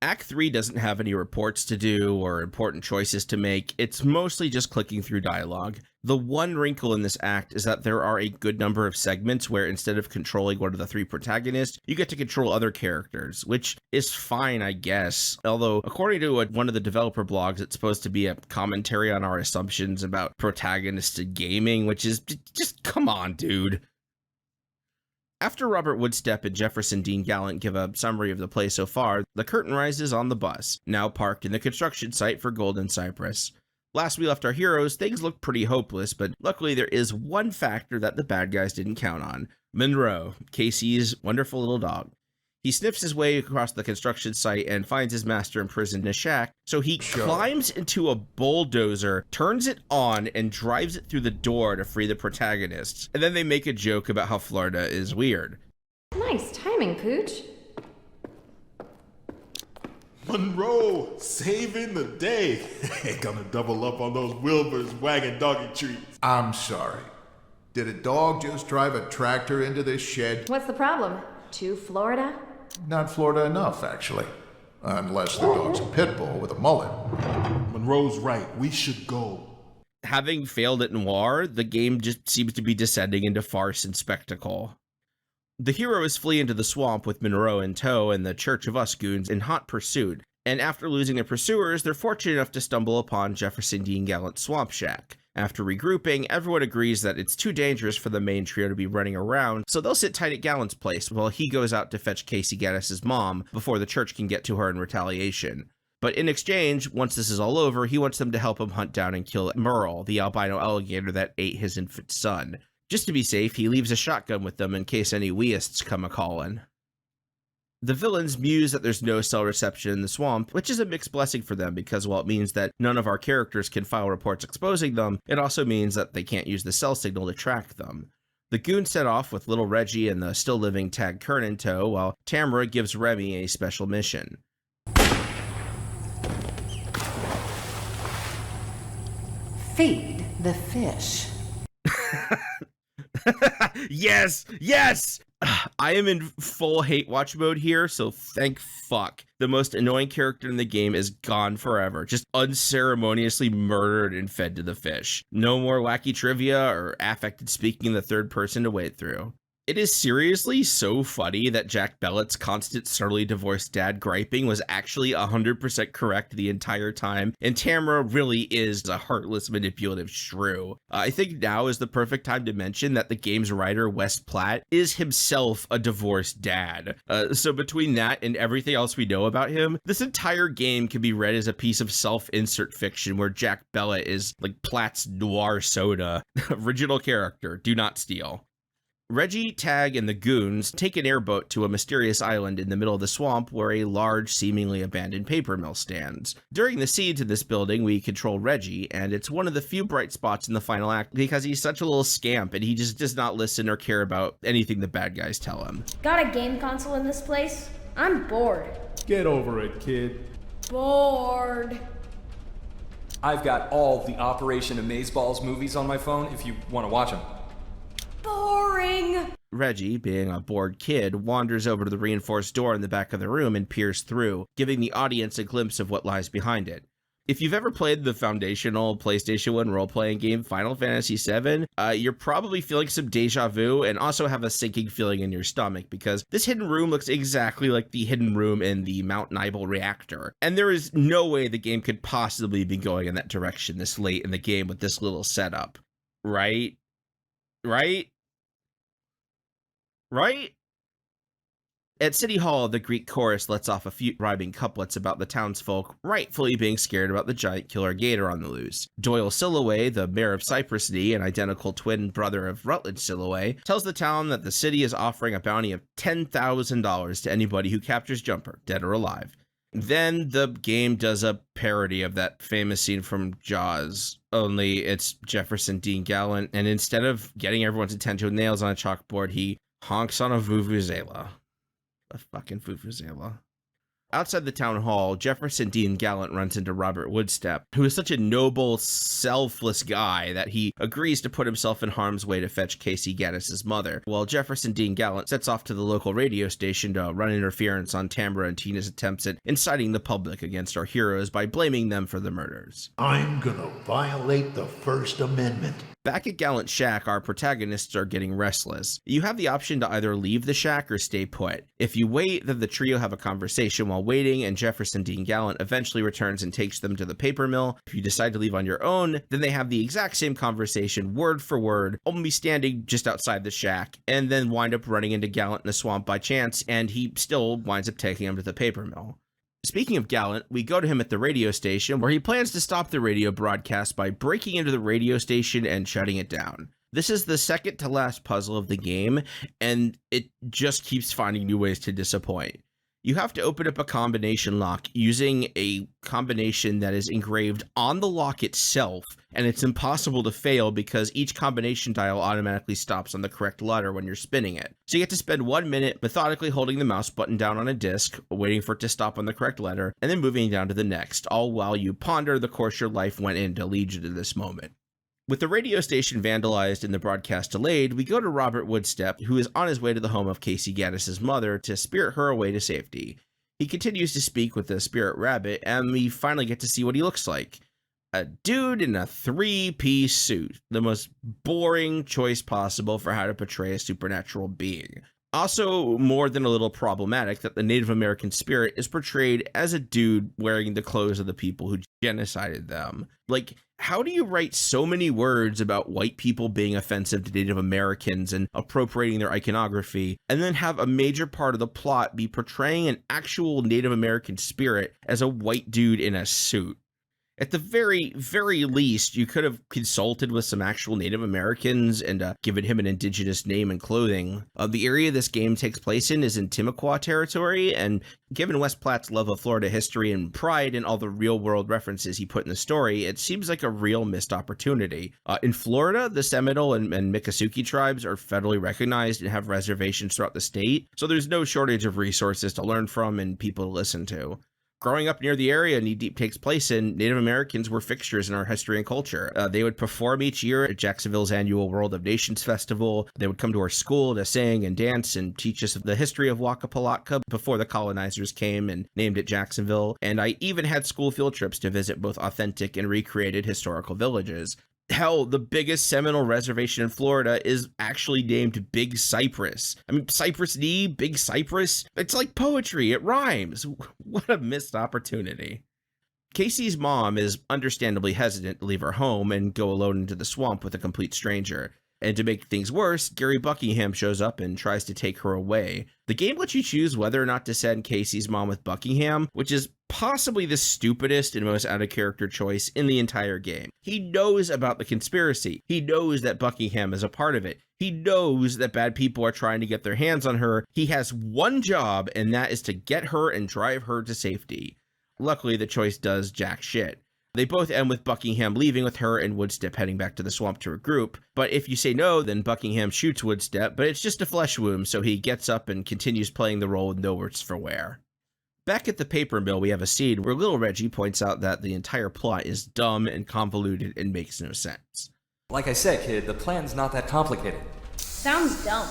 Act 3 doesn't have any reports to do or important choices to make. It's mostly just clicking through dialogue. The one wrinkle in this act is that there are a good number of segments where instead of controlling one of the 3 protagonists, you get to control other characters, which is fine, I guess. Although, according to one of the developer blogs, it's supposed to be a commentary on our assumptions about protagonists in gaming, which is just, come on, dude. After Robert Woodstep and Jefferson Dean Gallant give a summary of the play so far, the curtain rises on the bus, now parked in the construction site for Golden Cypress. Last we left our heroes, things looked pretty hopeless, but luckily there is one factor that the bad guys didn't count on. Monroe, Casey's wonderful little dog. He sniffs his way across the construction site and finds his master imprisoned in a shack, so he climbs into a bulldozer, turns it on, and drives it through the door to free the protagonists. And then they make a joke about how Florida is weird. Nice timing, Pooch. Monroe, saving the day. Gonna double up on those Wilbur's wagon doggy treats. I'm sorry. Did a dog just drive a tractor into this shed? What's the problem? To Florida? Not Florida enough, actually. Unless the dog's a pit bull with a mullet. Monroe's right. We should go. Having failed at Noir, the game just seems to be descending into farce and spectacle. The heroes flee into the swamp with Monroe in tow and the Church of Us goons in hot pursuit, and after losing their pursuers, they're fortunate enough to stumble upon Jefferson Dean Gallant's swamp shack. After regrouping, everyone agrees that it's too dangerous for the main trio to be running around, so they'll sit tight at Gallant's place while he goes out to fetch Casey Gaddis' mom before the church can get to her in retaliation. But in exchange, once this is all over, he wants them to help him hunt down and kill Merle, the albino alligator that ate his infant son. Just to be safe, he leaves a shotgun with them in case any weists come a-callin'. The villains muse that there's no cell reception in the swamp, which is a mixed blessing for them because while it means that none of our characters can file reports exposing them, it also means that they can't use the cell signal to track them. The goons set off with little Reggie and the still-living Tag Kern in tow, while Tamara gives Remy a special mission. Feed the fish. Yes! Yes! I am in full hate watch mode here, so thank fuck. The most annoying character in the game is gone forever, just unceremoniously murdered and fed to the fish. No more wacky trivia or affected speaking in the third person to wade through. It is seriously so funny that Jack Bellet's constant surly divorced dad griping was actually 100% correct the entire time, and Tamara really is a heartless, manipulative shrew. I think now is the perfect time to mention that the game's writer, Wes Platt, is himself a divorced dad. So between that and everything else we know about him, this entire game can be read as a piece of self-insert fiction where Jack Bellet is like Platt's Noir soda. Original character, do not steal. Reggie, Tag, and the goons take an airboat to a mysterious island in the middle of the swamp where a large, seemingly abandoned paper mill stands. During the siege of this building, we control Reggie, and it's one of the few bright spots in the final act because he's such a little scamp and he just does not listen or care about anything the bad guys tell him. Got a game console in this place? I'm bored. Get over it, kid. Bored. I've got all the Operation Amazeballs movies on my phone if you want to watch them. Boring. Reggie, being a bored kid, wanders over to the reinforced door in the back of the room and peers through, giving the audience a glimpse of what lies behind it. If you've ever played the foundational PlayStation 1 role-playing game Final Fantasy VII, you're probably feeling some deja vu and also have a sinking feeling in your stomach because this hidden room looks exactly like the hidden room in the Mount Nibel reactor. And there is no way the game could possibly be going in that direction this late in the game with this little setup. Right? At City Hall, the Greek chorus lets off a few rhyming couplets about the townsfolk rightfully being scared about the giant killer gator on the loose. Doyle Silloway, the mayor of Cypress Knee and identical twin brother of Rutledge Silloway, tells the town that the city is offering a bounty of $10,000 to anybody who captures Jumper, dead or alive. Then the game does a parody of that famous scene from Jaws, only it's Jefferson Dean Gallant, and instead of getting everyone's attention with nails on a chalkboard, he honks on a vuvuzela. A fucking vuvuzela. Outside the town hall, Jefferson Dean Gallant runs into Robert Woodstep, who is such a noble, selfless guy that he agrees to put himself in harm's way to fetch Casey Gaddis' mother, while Jefferson Dean Gallant sets off to the local radio station to run interference on Tamara and Tina's attempts at inciting the public against our heroes by blaming them for the murders. I'm gonna violate the First Amendment. Back at Gallant Shack, our protagonists are getting restless. You have the option to either leave the shack or stay put. If you wait, then the trio have a conversation while waiting, and Jefferson Dean Gallant eventually returns and takes them to the paper mill. If you decide to leave on your own, then they have the exact same conversation, word for word, only standing just outside the shack, and then wind up running into Gallant in a swamp by chance, and he still winds up taking them to the paper mill. Speaking of Gallant, we go to him at the radio station where he plans to stop the radio broadcast by breaking into the radio station and shutting it down. This is the second to last puzzle of the game, and it just keeps finding new ways to disappoint. You have to open up a combination lock using a combination that is engraved on the lock itself, and it's impossible to fail because each combination dial automatically stops on the correct letter when you're spinning it. So you have to spend 1 minute methodically holding the mouse button down on a disc, waiting for it to stop on the correct letter, and then moving down to the next, all while you ponder the course your life went in to lead you to this moment. With the radio station vandalized and the broadcast delayed, we go to Robert Woodstep, who is on his way to the home of Casey Gaddis' mother to spirit her away to safety. He continues to speak with the spirit rabbit, and we finally get to see what he looks like. A dude in a 3-piece suit, the most boring choice possible for how to portray a supernatural being. Also, more than a little problematic that the Native American spirit is portrayed as a dude wearing the clothes of the people who genocided them. Like, how do you write so many words about white people being offensive to Native Americans and appropriating their iconography, and then have a major part of the plot be portraying an actual Native American spirit as a white dude in a suit? At the very, very least, you could have consulted with some actual Native Americans and given him an indigenous name and clothing. The area this game takes place in is in Timucua territory, and given Wes Platt's love of Florida history and pride in all the real-world references he put in the story, it seems like a real missed opportunity. In Florida, the Seminole and Miccosukee tribes are federally recognized and have reservations throughout the state, so there's no shortage of resources to learn from and people to listen to. Growing up near the area Knee Deep takes place in, Native Americans were fixtures in our history and culture. They would perform each year at Jacksonville's annual World of Nations Festival. They would come to our school to sing and dance and teach us the history of Waka Palatka before the colonizers came and named it Jacksonville. And I even had school field trips to visit both authentic and recreated historical villages. Hell, the biggest Seminole reservation in Florida is actually named Big Cypress. I mean, Cypress Knee, Big Cypress, it's like poetry, it rhymes. What a missed opportunity. Casey's mom is understandably hesitant to leave her home and go alone into the swamp with a complete stranger. And to make things worse, Gary Buckingham shows up and tries to take her away. The game lets you choose whether or not to send Casey's mom with Buckingham, which is possibly the stupidest and most out-of-character choice in the entire game. He knows about the conspiracy. He knows that Buckingham is a part of it. He knows that bad people are trying to get their hands on her. He has one job, and that is to get her and drive her to safety. Luckily, the choice does jack shit. They both end with Buckingham leaving with her and Woodstep heading back to the swamp to regroup. But if you say no, then Buckingham shoots Woodstep, but it's just a flesh wound, so he gets up and continues playing the role with no words for wear. Back at the paper mill, we have a scene where little Reggie points out that the entire plot is dumb and convoluted and makes no sense. Like I said, kid, the plan's not that complicated. Sounds dumb.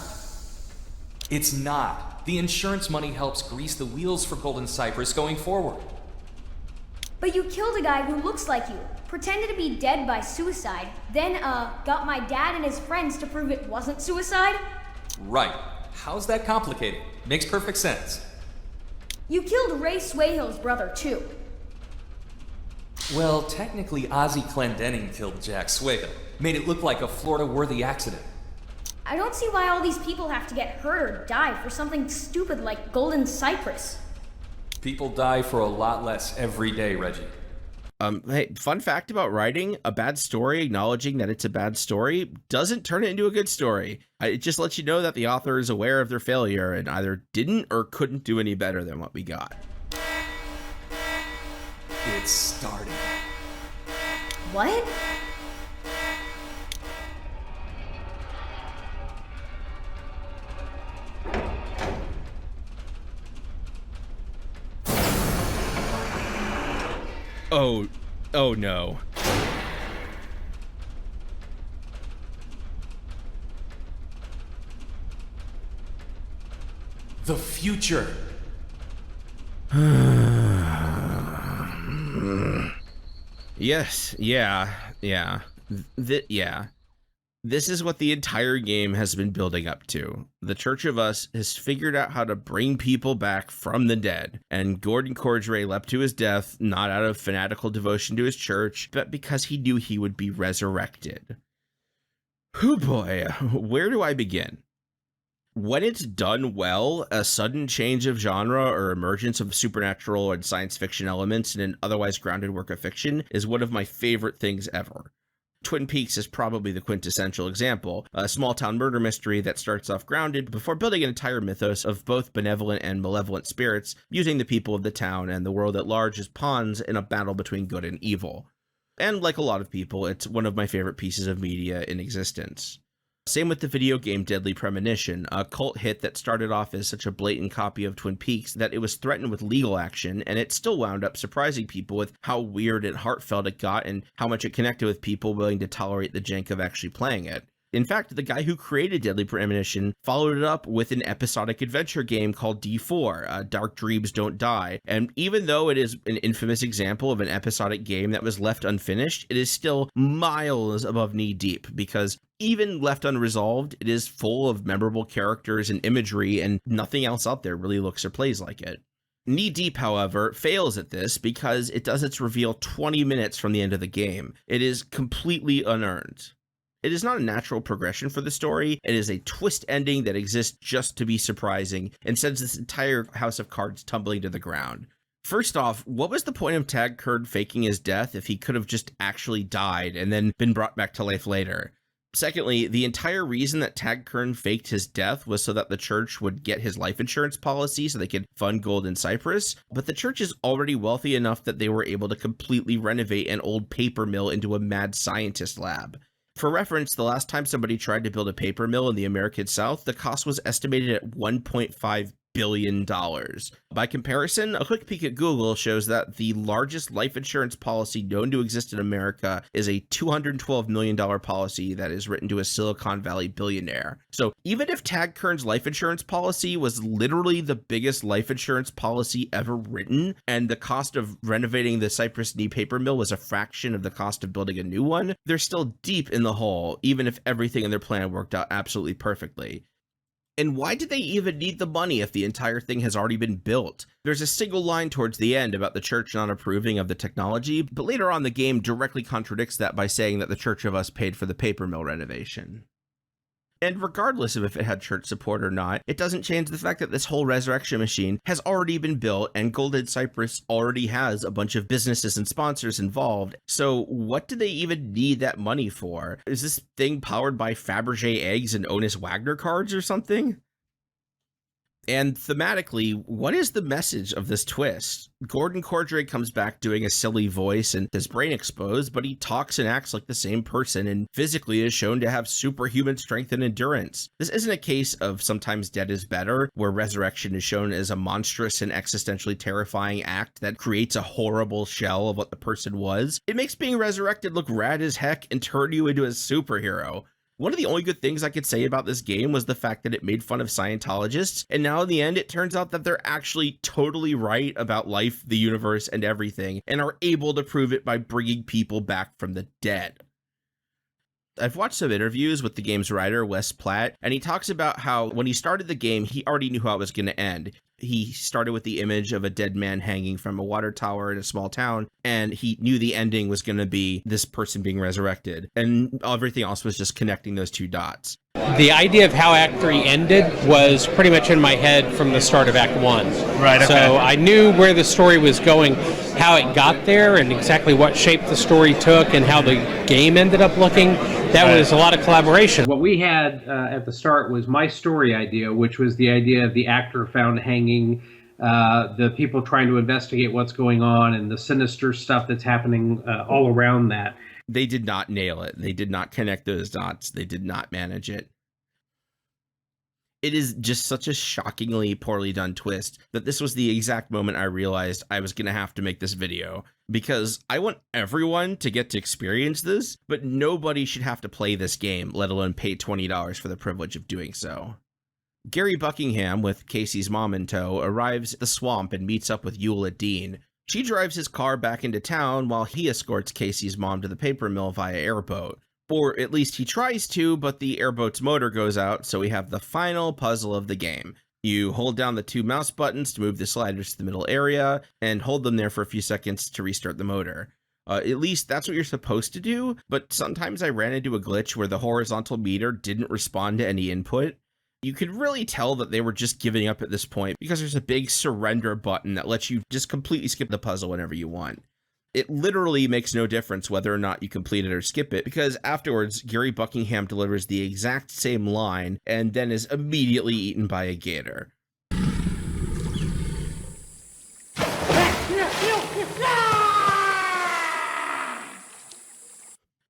It's not. The insurance money helps grease the wheels for Golden Cypress going forward. But you killed a guy who looks like you, pretended to be dead by suicide, then, got my dad and his friends to prove it wasn't suicide? Right. How's that complicated? Makes perfect sense. You killed Ray Swayhill's brother, too. Well, technically, Ozzie Clendenning killed Jack Swayhill. Made it look like a Florida-worthy accident. I don't see why all these people have to get hurt or die for something stupid like Golden Cypress. People die for a lot less every day, Reggie. Hey, fun fact about writing, a bad story, acknowledging that it's a bad story, doesn't turn it into a good story. It just lets you know that the author is aware of their failure and either didn't or couldn't do any better than what we got. It's starting. What? Oh no. The future. Yes, yeah. This is what the entire game has been building up to. The Church of Us has figured out how to bring people back from the dead, and Gordon Cordray leapt to his death not out of fanatical devotion to his church, but because he knew he would be resurrected. Whew boy, where do I begin? When it's done well, a sudden change of genre or emergence of supernatural and science fiction elements in an otherwise grounded work of fiction is one of my favorite things ever. Twin Peaks is probably the quintessential example, a small-town murder mystery that starts off grounded before building an entire mythos of both benevolent and malevolent spirits, using the people of the town and the world at large as pawns in a battle between good and evil. And like a lot of people, it's one of my favorite pieces of media in existence. Same with the video game Deadly Premonition, a cult hit that started off as such a blatant copy of Twin Peaks that it was threatened with legal action, and it still wound up surprising people with how weird and heartfelt it got and how much it connected with people willing to tolerate the jank of actually playing it. In fact, the guy who created Deadly Premonition followed it up with an episodic adventure game called D4, Dark Dreams Don't Die, and even though it is an infamous example of an episodic game that was left unfinished, it is still miles above knee deep, because even left unresolved, it is full of memorable characters and imagery, and nothing else out there really looks or plays like it. Knee Deep, however, fails at this because it does its reveal 20 minutes from the end of the game. It is completely unearned. It is not a natural progression for the story, it is a twist ending that exists just to be surprising and sends this entire house of cards tumbling to the ground. First off, what was the point of Tag Kern faking his death if he could have just actually died and then been brought back to life later? Secondly, the entire reason that Tag Kern faked his death was so that the church would get his life insurance policy so they could fund Golden Cypress, but the church is already wealthy enough that they were able to completely renovate an old paper mill into a mad scientist lab. For reference, the last time somebody tried to build a paper mill in the American South, the cost was estimated at $1.5 billion. By comparison, a quick peek at Google shows that the largest life insurance policy known to exist in America is a $212 million policy that is written to a Silicon Valley billionaire. So even if Tag Kern's life insurance policy was literally the biggest life insurance policy ever written, and the cost of renovating the Cypress Knee paper mill was a fraction of the cost of building a new one, they're still deep in the hole, even if everything in their plan worked out absolutely perfectly. And why did they even need the money if the entire thing has already been built? There's a single line towards the end about the church not approving of the technology, but later on the game directly contradicts that by saying that the Church of Us paid for the paper mill renovation. And regardless of if it had church support or not, it doesn't change the fact that this whole resurrection machine has already been built and Golden Cypress already has a bunch of businesses and sponsors involved. So what do they even need that money for? Is this thing powered by Fabergé eggs and Onus Wagner cards or something? And thematically, what is the message of this twist? Gordon Cordray comes back doing a silly voice and his brain exposed, but he talks and acts like the same person and physically is shown to have superhuman strength and endurance. This isn't a case of sometimes dead is better, where resurrection is shown as a monstrous and existentially terrifying act that creates a horrible shell of what the person was. It makes being resurrected look rad as heck and turn you into a superhero. One of the only good things I could say about this game was the fact that it made fun of Scientologists, and now in the end it turns out that they're actually totally right about life, the universe, and everything, and are able to prove it by bringing people back from the dead. I've watched some interviews with the game's writer, Wes Platt, and he talks about how when he started the game, he already knew how it was going to end. He started with the image of a dead man hanging from a water tower in a small town, and he knew the ending was going to be this person being resurrected, and everything else was just connecting those two dots. The idea of how Act 3 ended was pretty much in my head from the start of Act 1. Right, okay. So I knew where the story was going, how it got there, and exactly what shape the story took, and how the game ended up looking. That was a lot of collaboration. What we had at the start was my story idea, which was the idea of the actor found hanging, the people trying to investigate what's going on, and the sinister stuff that's happening all around that. They did not nail it. They did not connect those dots. They did not manage it. It is just such a shockingly poorly done twist that this was the exact moment I realized I was going to have to make this video, because I want everyone to get to experience this, but nobody should have to play this game, let alone pay $20 for the privilege of doing so. Gary Buckingham, with Casey's mom in tow, arrives at the swamp and meets up with Eula Dean. She drives his car back into town while he escorts Casey's mom to the paper mill via airboat. Or at least he tries to, but the airboat's motor goes out, so we have the final puzzle of the game. You hold down the 2 mouse buttons to move the sliders to the middle area, and hold them there for a few seconds to restart the motor. At least that's what you're supposed to do, but sometimes I ran into a glitch where the horizontal meter didn't respond to any input. You could really tell that they were just giving up at this point, because there's a big surrender button that lets you just completely skip the puzzle whenever you want. It literally makes no difference whether or not you complete it or skip it, because afterwards, Gary Buckingham delivers the exact same line and then is immediately eaten by a gator.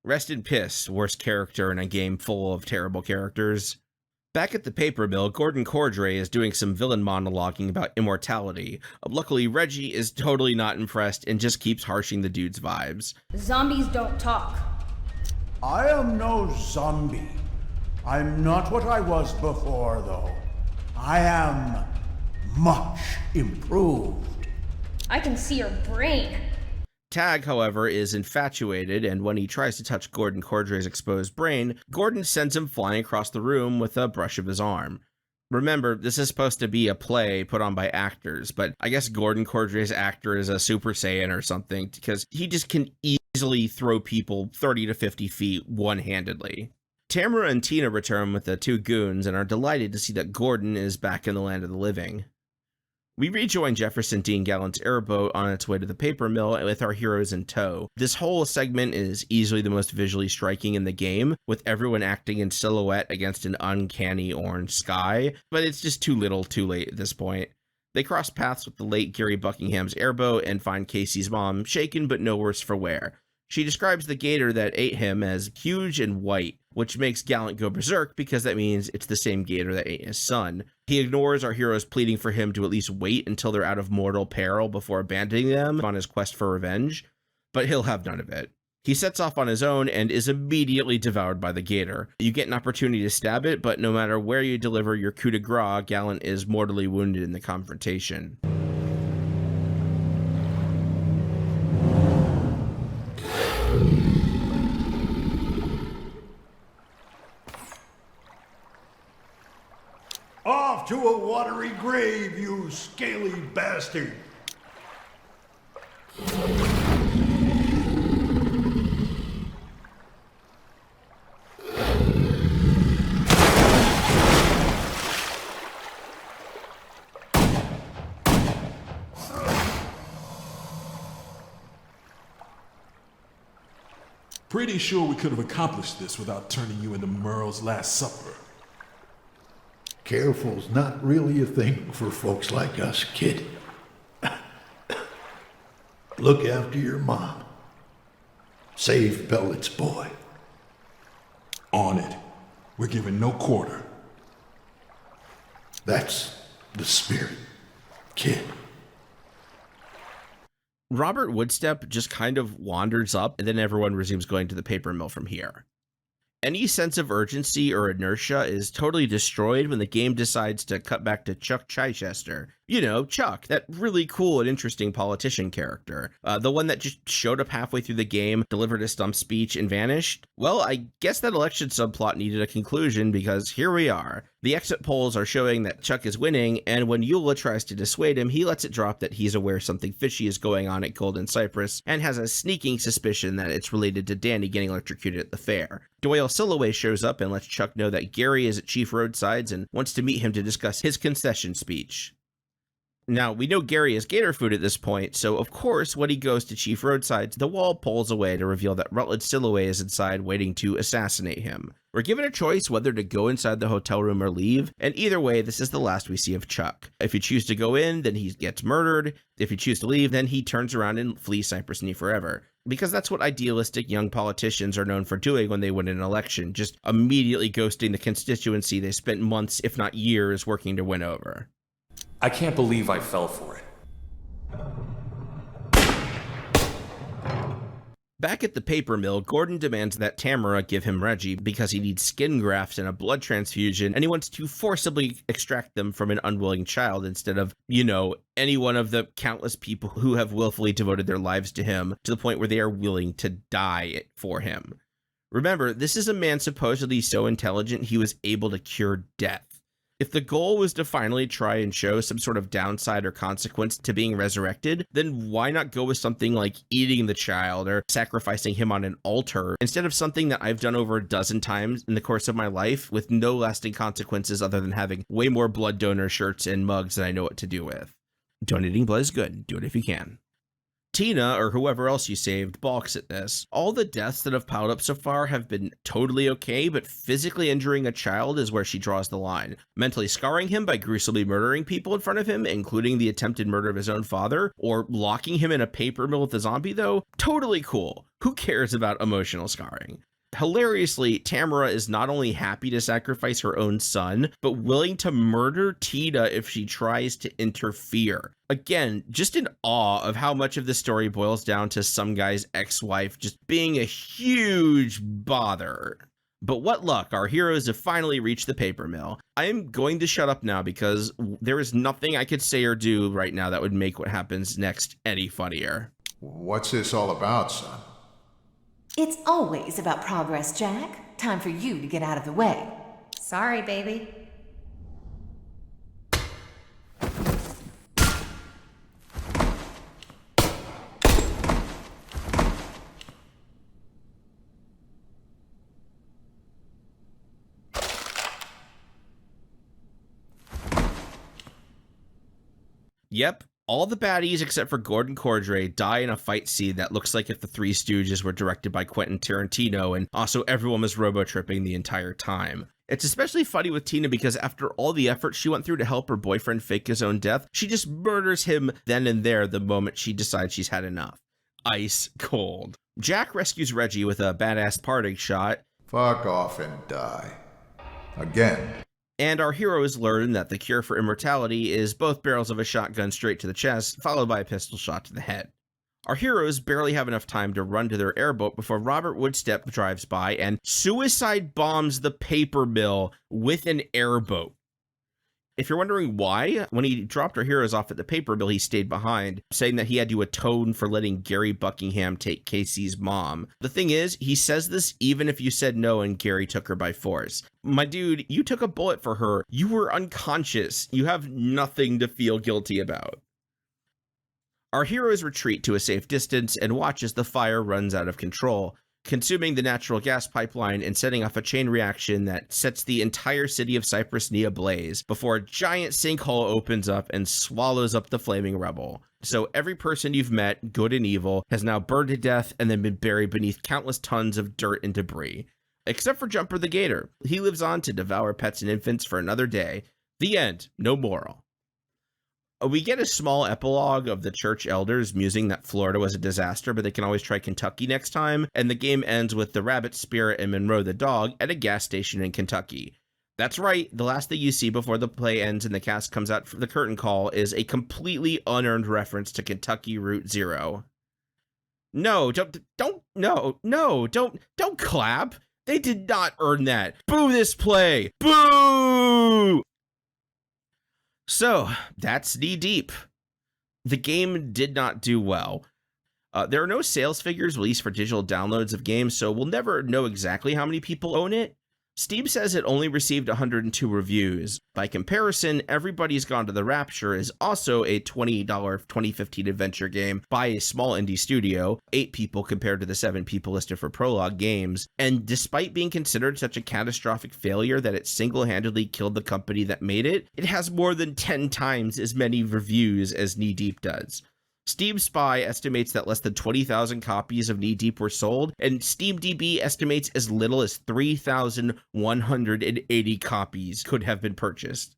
Rest in piss, worst character in a game full of terrible characters. Back at the paper mill, Gordon Cordray is doing some villain monologuing about immortality. Luckily, Reggie is totally not impressed and just keeps harshing the dude's vibes. Zombies don't talk. I am no zombie. I'm not what I was before, though. I am much improved. I can see your brain. Tag, however, is infatuated, and when he tries to touch Gordon Cordray's exposed brain, Gordon sends him flying across the room with a brush of his arm. Remember, this is supposed to be a play put on by actors, but I guess Gordon Cordray's actor is a Super Saiyan or something, because he just can easily throw people 30 to 50 feet one-handedly. Tamara and Tina return with the 2 goons and are delighted to see that Gordon is back in the land of the living. We rejoin Jefferson Dean Gallant's airboat on its way to the paper mill with our heroes in tow. This whole segment is easily the most visually striking in the game, with everyone acting in silhouette against an uncanny orange sky, but it's just too little too late at this point. They cross paths with the late Gary Buckingham's airboat and find Casey's mom shaken but no worse for wear. She describes the gator that ate him as huge and white, which makes Gallant go berserk because that means it's the same gator that ate his son. He ignores our heroes pleading for him to at least wait until they're out of mortal peril before abandoning them on his quest for revenge, but he'll have none of it. He sets off on his own and is immediately devoured by the gator. You get an opportunity to stab it, but no matter where you deliver your coup de grace, Gallant is mortally wounded in the confrontation. Off to a watery grave, you scaly bastard! Pretty sure we could have accomplished this without turning you into Merle's Last Supper. Careful's not really a thing for folks like us, kid. Look after your mom. Save Bellet's boy. On it. We're giving no quarter. That's the spirit, kid. Robert Woodstep just kind of wanders up, and then everyone resumes going to the paper mill from here. Any sense of urgency or inertia is totally destroyed when the game decides to cut back to Chuck Chichester. You know, Chuck, that really cool and interesting politician character. The one that just showed up halfway through the game, delivered a stump speech, and vanished. Well, I guess that election subplot needed a conclusion because here we are. The exit polls are showing that Chuck is winning, and when Eula tries to dissuade him, he lets it drop that he's aware something fishy is going on at Golden Cypress, and has a sneaking suspicion that it's related to Danny getting electrocuted at the fair. Doyle Silloway shows up and lets Chuck know that Gary is at Chief Roadside's and wants to meet him to discuss his concession speech. Now, we know Gary is gator food at this point, so of course, when he goes to Chief Roadside's, the wall pulls away to reveal that Rutledge Silloway is inside waiting to assassinate him. We're given a choice whether to go inside the hotel room or leave, and either way, this is the last we see of Chuck. If you choose to go in, then he gets murdered. If you choose to leave, then he turns around and flees Cypress Knee forever. because that's what idealistic young politicians are known for doing when they win an election, just immediately ghosting the constituency they spent months, if not years, working to win over. I can't believe I fell for it. Back at the paper mill, Gordon demands that Tamara give him Reggie because he needs skin grafts and a blood transfusion, and he wants to forcibly extract them from an unwilling child instead of, any one of the countless people who have willfully devoted their lives to him to the point where they are willing to die for him. Remember, this is a man supposedly so intelligent he was able to cure death. If the goal was to finally try and show some sort of downside or consequence to being resurrected, then why not go with something like eating the child or sacrificing him on an altar instead of something that I've done over a dozen times in the course of my life with no lasting consequences other than having way more blood donor shirts and mugs than I know what to do with. Donating blood is good. Do it if you can. Tina, or whoever else you saved, balks at this. All the deaths that have piled up so far have been totally okay, but physically injuring a child is where she draws the line. Mentally scarring him by gruesomely murdering people in front of him, including the attempted murder of his own father, or locking him in a paper mill with a zombie, though, totally cool. Who cares about emotional scarring? Hilariously, Tamara is not only happy to sacrifice her own son, but willing to murder Tina if she tries to interfere. Again, just in awe of how much of the story boils down to some guy's ex-wife just being a huge bother. But what luck, our heroes have finally reached the paper mill. I am going to shut up now because there is nothing I could say or do right now that would make what happens next any funnier. What's this all about, son? It's always about progress, Jack. Time for you to get out of the way. Sorry, baby. Yep. All the baddies except for Gordon Cordray die in a fight scene that looks like if the Three Stooges were directed by Quentin Tarantino, and also everyone was robo-tripping the entire time. It's especially funny with Tina because after all the effort she went through to help her boyfriend fake his own death, she just murders him then and there the moment she decides she's had enough. Ice cold. Jack rescues Reggie with a badass parting shot. Fuck off and die. Again. And our heroes learn that the cure for immortality is both barrels of a shotgun straight to the chest, followed by a pistol shot to the head. Our heroes barely have enough time to run to their airboat before Robert Woodstep drives by and suicide bombs the paper mill with an airboat. If you're wondering why, when he dropped our heroes off at the paper mill, he stayed behind, saying that he had to atone for letting Gary Buckingham take Casey's mom. The thing is, he says this even if you said no and Gary took her by force. My dude, you took a bullet for her. You were unconscious. You have nothing to feel guilty about. Our heroes retreat to a safe distance and watch as the fire runs out of control, consuming the natural gas pipeline and setting off a chain reaction that sets the entire city of Cypress Knee ablaze before a giant sinkhole opens up and swallows up the flaming rubble. So every person you've met, good and evil, has now burned to death and then been buried beneath countless tons of dirt and debris. Except for Jumper the Gator. He lives on to devour pets and infants for another day. The end. No moral. We get a small epilogue of the church elders musing that Florida was a disaster, but they can always try Kentucky next time, and the game ends with the rabbit spirit and Monroe the dog at a gas station in Kentucky. That's right, the last thing you see before the play ends and the cast comes out for the curtain call is a completely unearned reference to Kentucky Route Zero. No, don't clap. They did not earn that. Boo this play. Boo! So, that's Knee Deep. The game did not do well. There are no sales figures released for digital downloads of games, so we'll never know exactly how many people own it. Steam says it only received 102 reviews. By comparison, Everybody's Gone to the Rapture is also a $20 2015 adventure game by a small indie studio, 8 people compared to the 7 people listed for Prologue Games, and despite being considered such a catastrophic failure that it single-handedly killed the company that made it, it has more than 10 times as many reviews as Knee Deep does. Steam Spy estimates that less than 20,000 copies of Knee Deep were sold, and SteamDB estimates as little as 3,180 copies could have been purchased.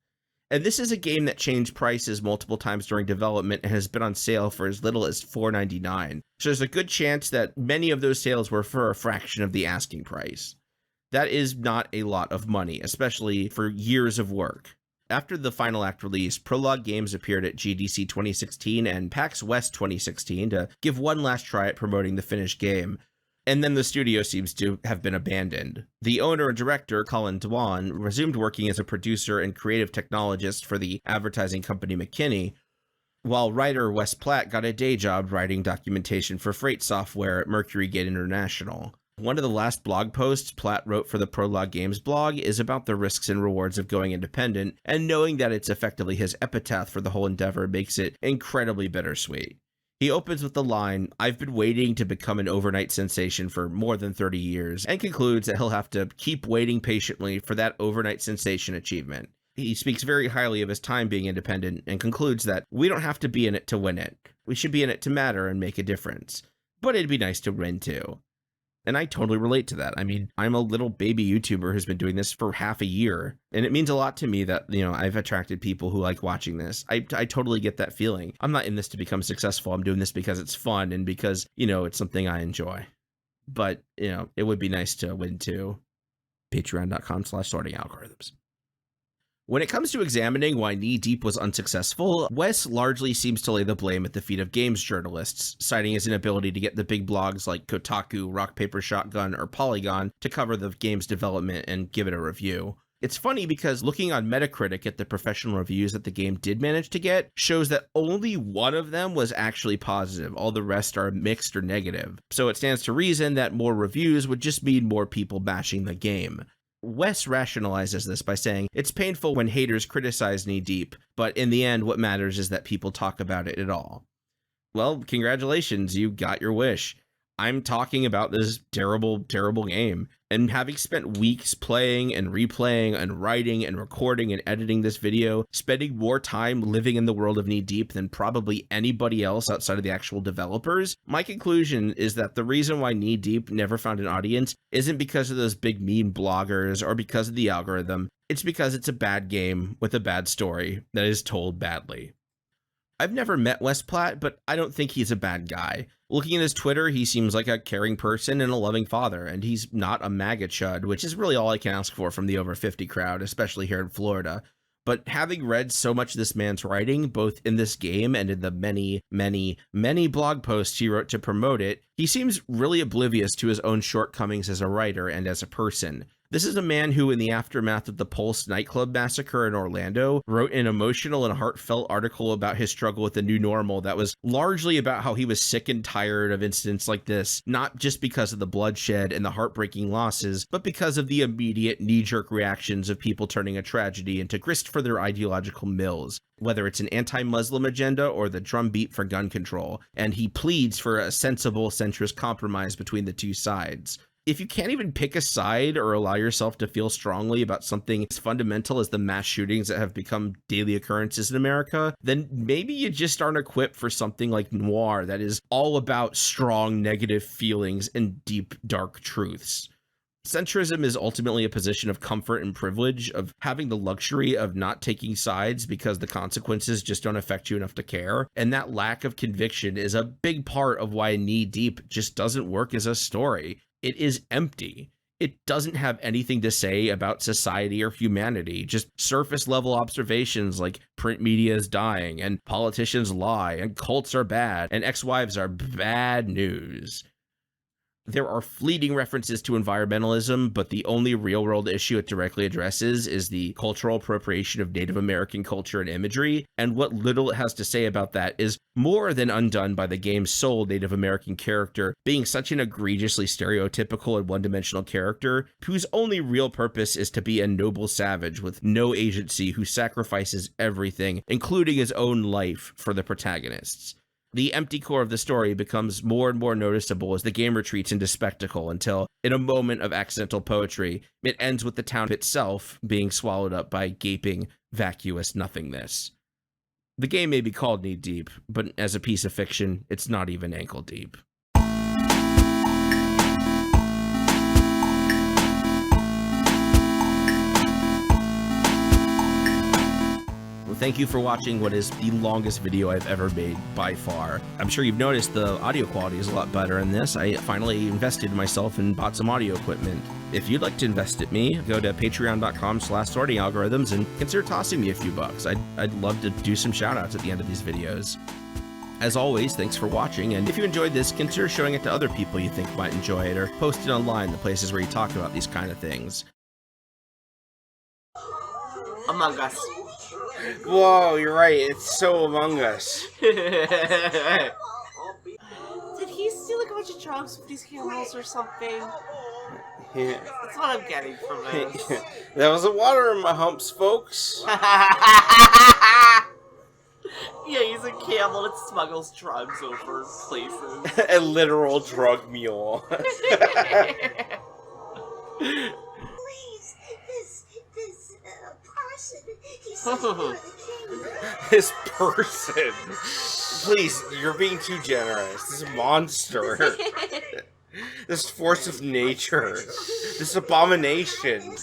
And this is a game that changed prices multiple times during development and has been on sale for as little as $4.99. So there's a good chance that many of those sales were for a fraction of the asking price. That is not a lot of money, especially for years of work. After the Final Act release, Prologue Games appeared at GDC 2016 and PAX West 2016 to give one last try at promoting the finished game. And then the studio seems to have been abandoned. The owner and director, Colin Dwan, resumed working as a producer and creative technologist for the advertising company McKinney, while writer Wes Platt got a day job writing documentation for freight software at Mercury Gate International. One of the last blog posts Platt wrote for the Prologue Games blog is about the risks and rewards of going independent, and knowing that it's effectively his epitaph for the whole endeavor makes it incredibly bittersweet. He opens with the line, "I've been waiting to become an overnight sensation for more than 30 years, and concludes that he'll have to keep waiting patiently for that overnight sensation achievement. He speaks very highly of his time being independent and concludes that we don't have to be in it to win it. We should be in it to matter and make a difference. But it'd be nice to win too." And I totally relate to that. I mean, I'm a little baby YouTuber who's been doing this for half a year. And it means a lot to me that, I've attracted people who like watching this. I totally get that feeling. I'm not in this to become successful. I'm doing this because it's fun and because, it's something I enjoy. But, it would be nice to win too. Patreon.com/sortingalgorithms. When it comes to examining why Knee Deep was unsuccessful, Wes largely seems to lay the blame at the feet of games journalists, citing his inability to get the big blogs like Kotaku, Rock Paper Shotgun, or Polygon to cover the game's development and give it a review. It's funny because looking on Metacritic at the professional reviews that the game did manage to get shows that only one of them was actually positive. All the rest are mixed or negative. So it stands to reason that more reviews would just mean more people bashing the game. Wes rationalizes this by saying, "It's painful when haters criticize Knee Deep, but in the end what matters is that people talk about it at all." Well, congratulations, you got your wish. I'm talking about this terrible, terrible game. And having spent weeks playing and replaying and writing and recording and editing this video, spending more time living in the world of Knee Deep than probably anybody else outside of the actual developers, my conclusion is that the reason why Knee Deep never found an audience isn't because of those big meme bloggers or because of the algorithm. It's because it's a bad game with a bad story that is told badly. I've never met Wes Platt, but I don't think he's a bad guy. Looking at his Twitter, he seems like a caring person and a loving father, and he's not a MAGA chud, which is really all I can ask for from the over 50 crowd, especially here in Florida. But having read so much of this man's writing, both in this game and in the many, many, many blog posts he wrote to promote it, he seems really oblivious to his own shortcomings as a writer and as a person. This is a man who, in the aftermath of the Pulse nightclub massacre in Orlando, wrote an emotional and heartfelt article about his struggle with the new normal that was largely about how he was sick and tired of incidents like this, not just because of the bloodshed and the heartbreaking losses, but because of the immediate knee-jerk reactions of people turning a tragedy into grist for their ideological mills, whether it's an anti-Muslim agenda or the drumbeat for gun control, and he pleads for a sensible centrist compromise between the two sides. If you can't even pick a side or allow yourself to feel strongly about something as fundamental as the mass shootings that have become daily occurrences in America, then maybe you just aren't equipped for something like Noir that is all about strong negative feelings and deep, dark truths. Centrism is ultimately a position of comfort and privilege, of having the luxury of not taking sides because the consequences just don't affect you enough to care. And that lack of conviction is a big part of why Knee Deep just doesn't work as a story. It is empty. It doesn't have anything to say about society or humanity, just surface level observations like print media is dying and politicians lie and cults are bad and ex-wives are bad news. There are fleeting references to environmentalism, but the only real-world issue it directly addresses is the cultural appropriation of Native American culture and imagery, and what little it has to say about that is more than undone by the game's sole Native American character being such an egregiously stereotypical and one-dimensional character whose only real purpose is to be a noble savage with no agency who sacrifices everything, including his own life, for the protagonists. The empty core of the story becomes more and more noticeable as the game retreats into spectacle until, in a moment of accidental poetry, it ends with the town itself being swallowed up by gaping, vacuous nothingness. The game may be called Knee Deep, but as a piece of fiction, it's not even ankle deep. thank you for watching what is the longest video I've ever made by far. I'm sure you've noticed the audio quality is a lot better in this. I finally invested in myself and bought some audio equipment. If you'd like to invest at me, go to patreon.com/sortingalgorithms and consider tossing me a few bucks. I'd love to do some shout outs at the end of these videos. As always, thanks for watching, and if you enjoyed this, consider showing it to other people you think might enjoy it, or post it online, the places where you talk about these kind of things. Among Us. Whoa, you're right, it's so Among Us. Did he steal a bunch of drugs with these camels or something? Yeah. That's what I'm getting from this. That was the water in my humps, folks. Yeah, he's a camel that smuggles drugs over places. A literal drug mule. Please, this person, he said This person. Please, you're being too generous. This monster. This force of nature. This abomination.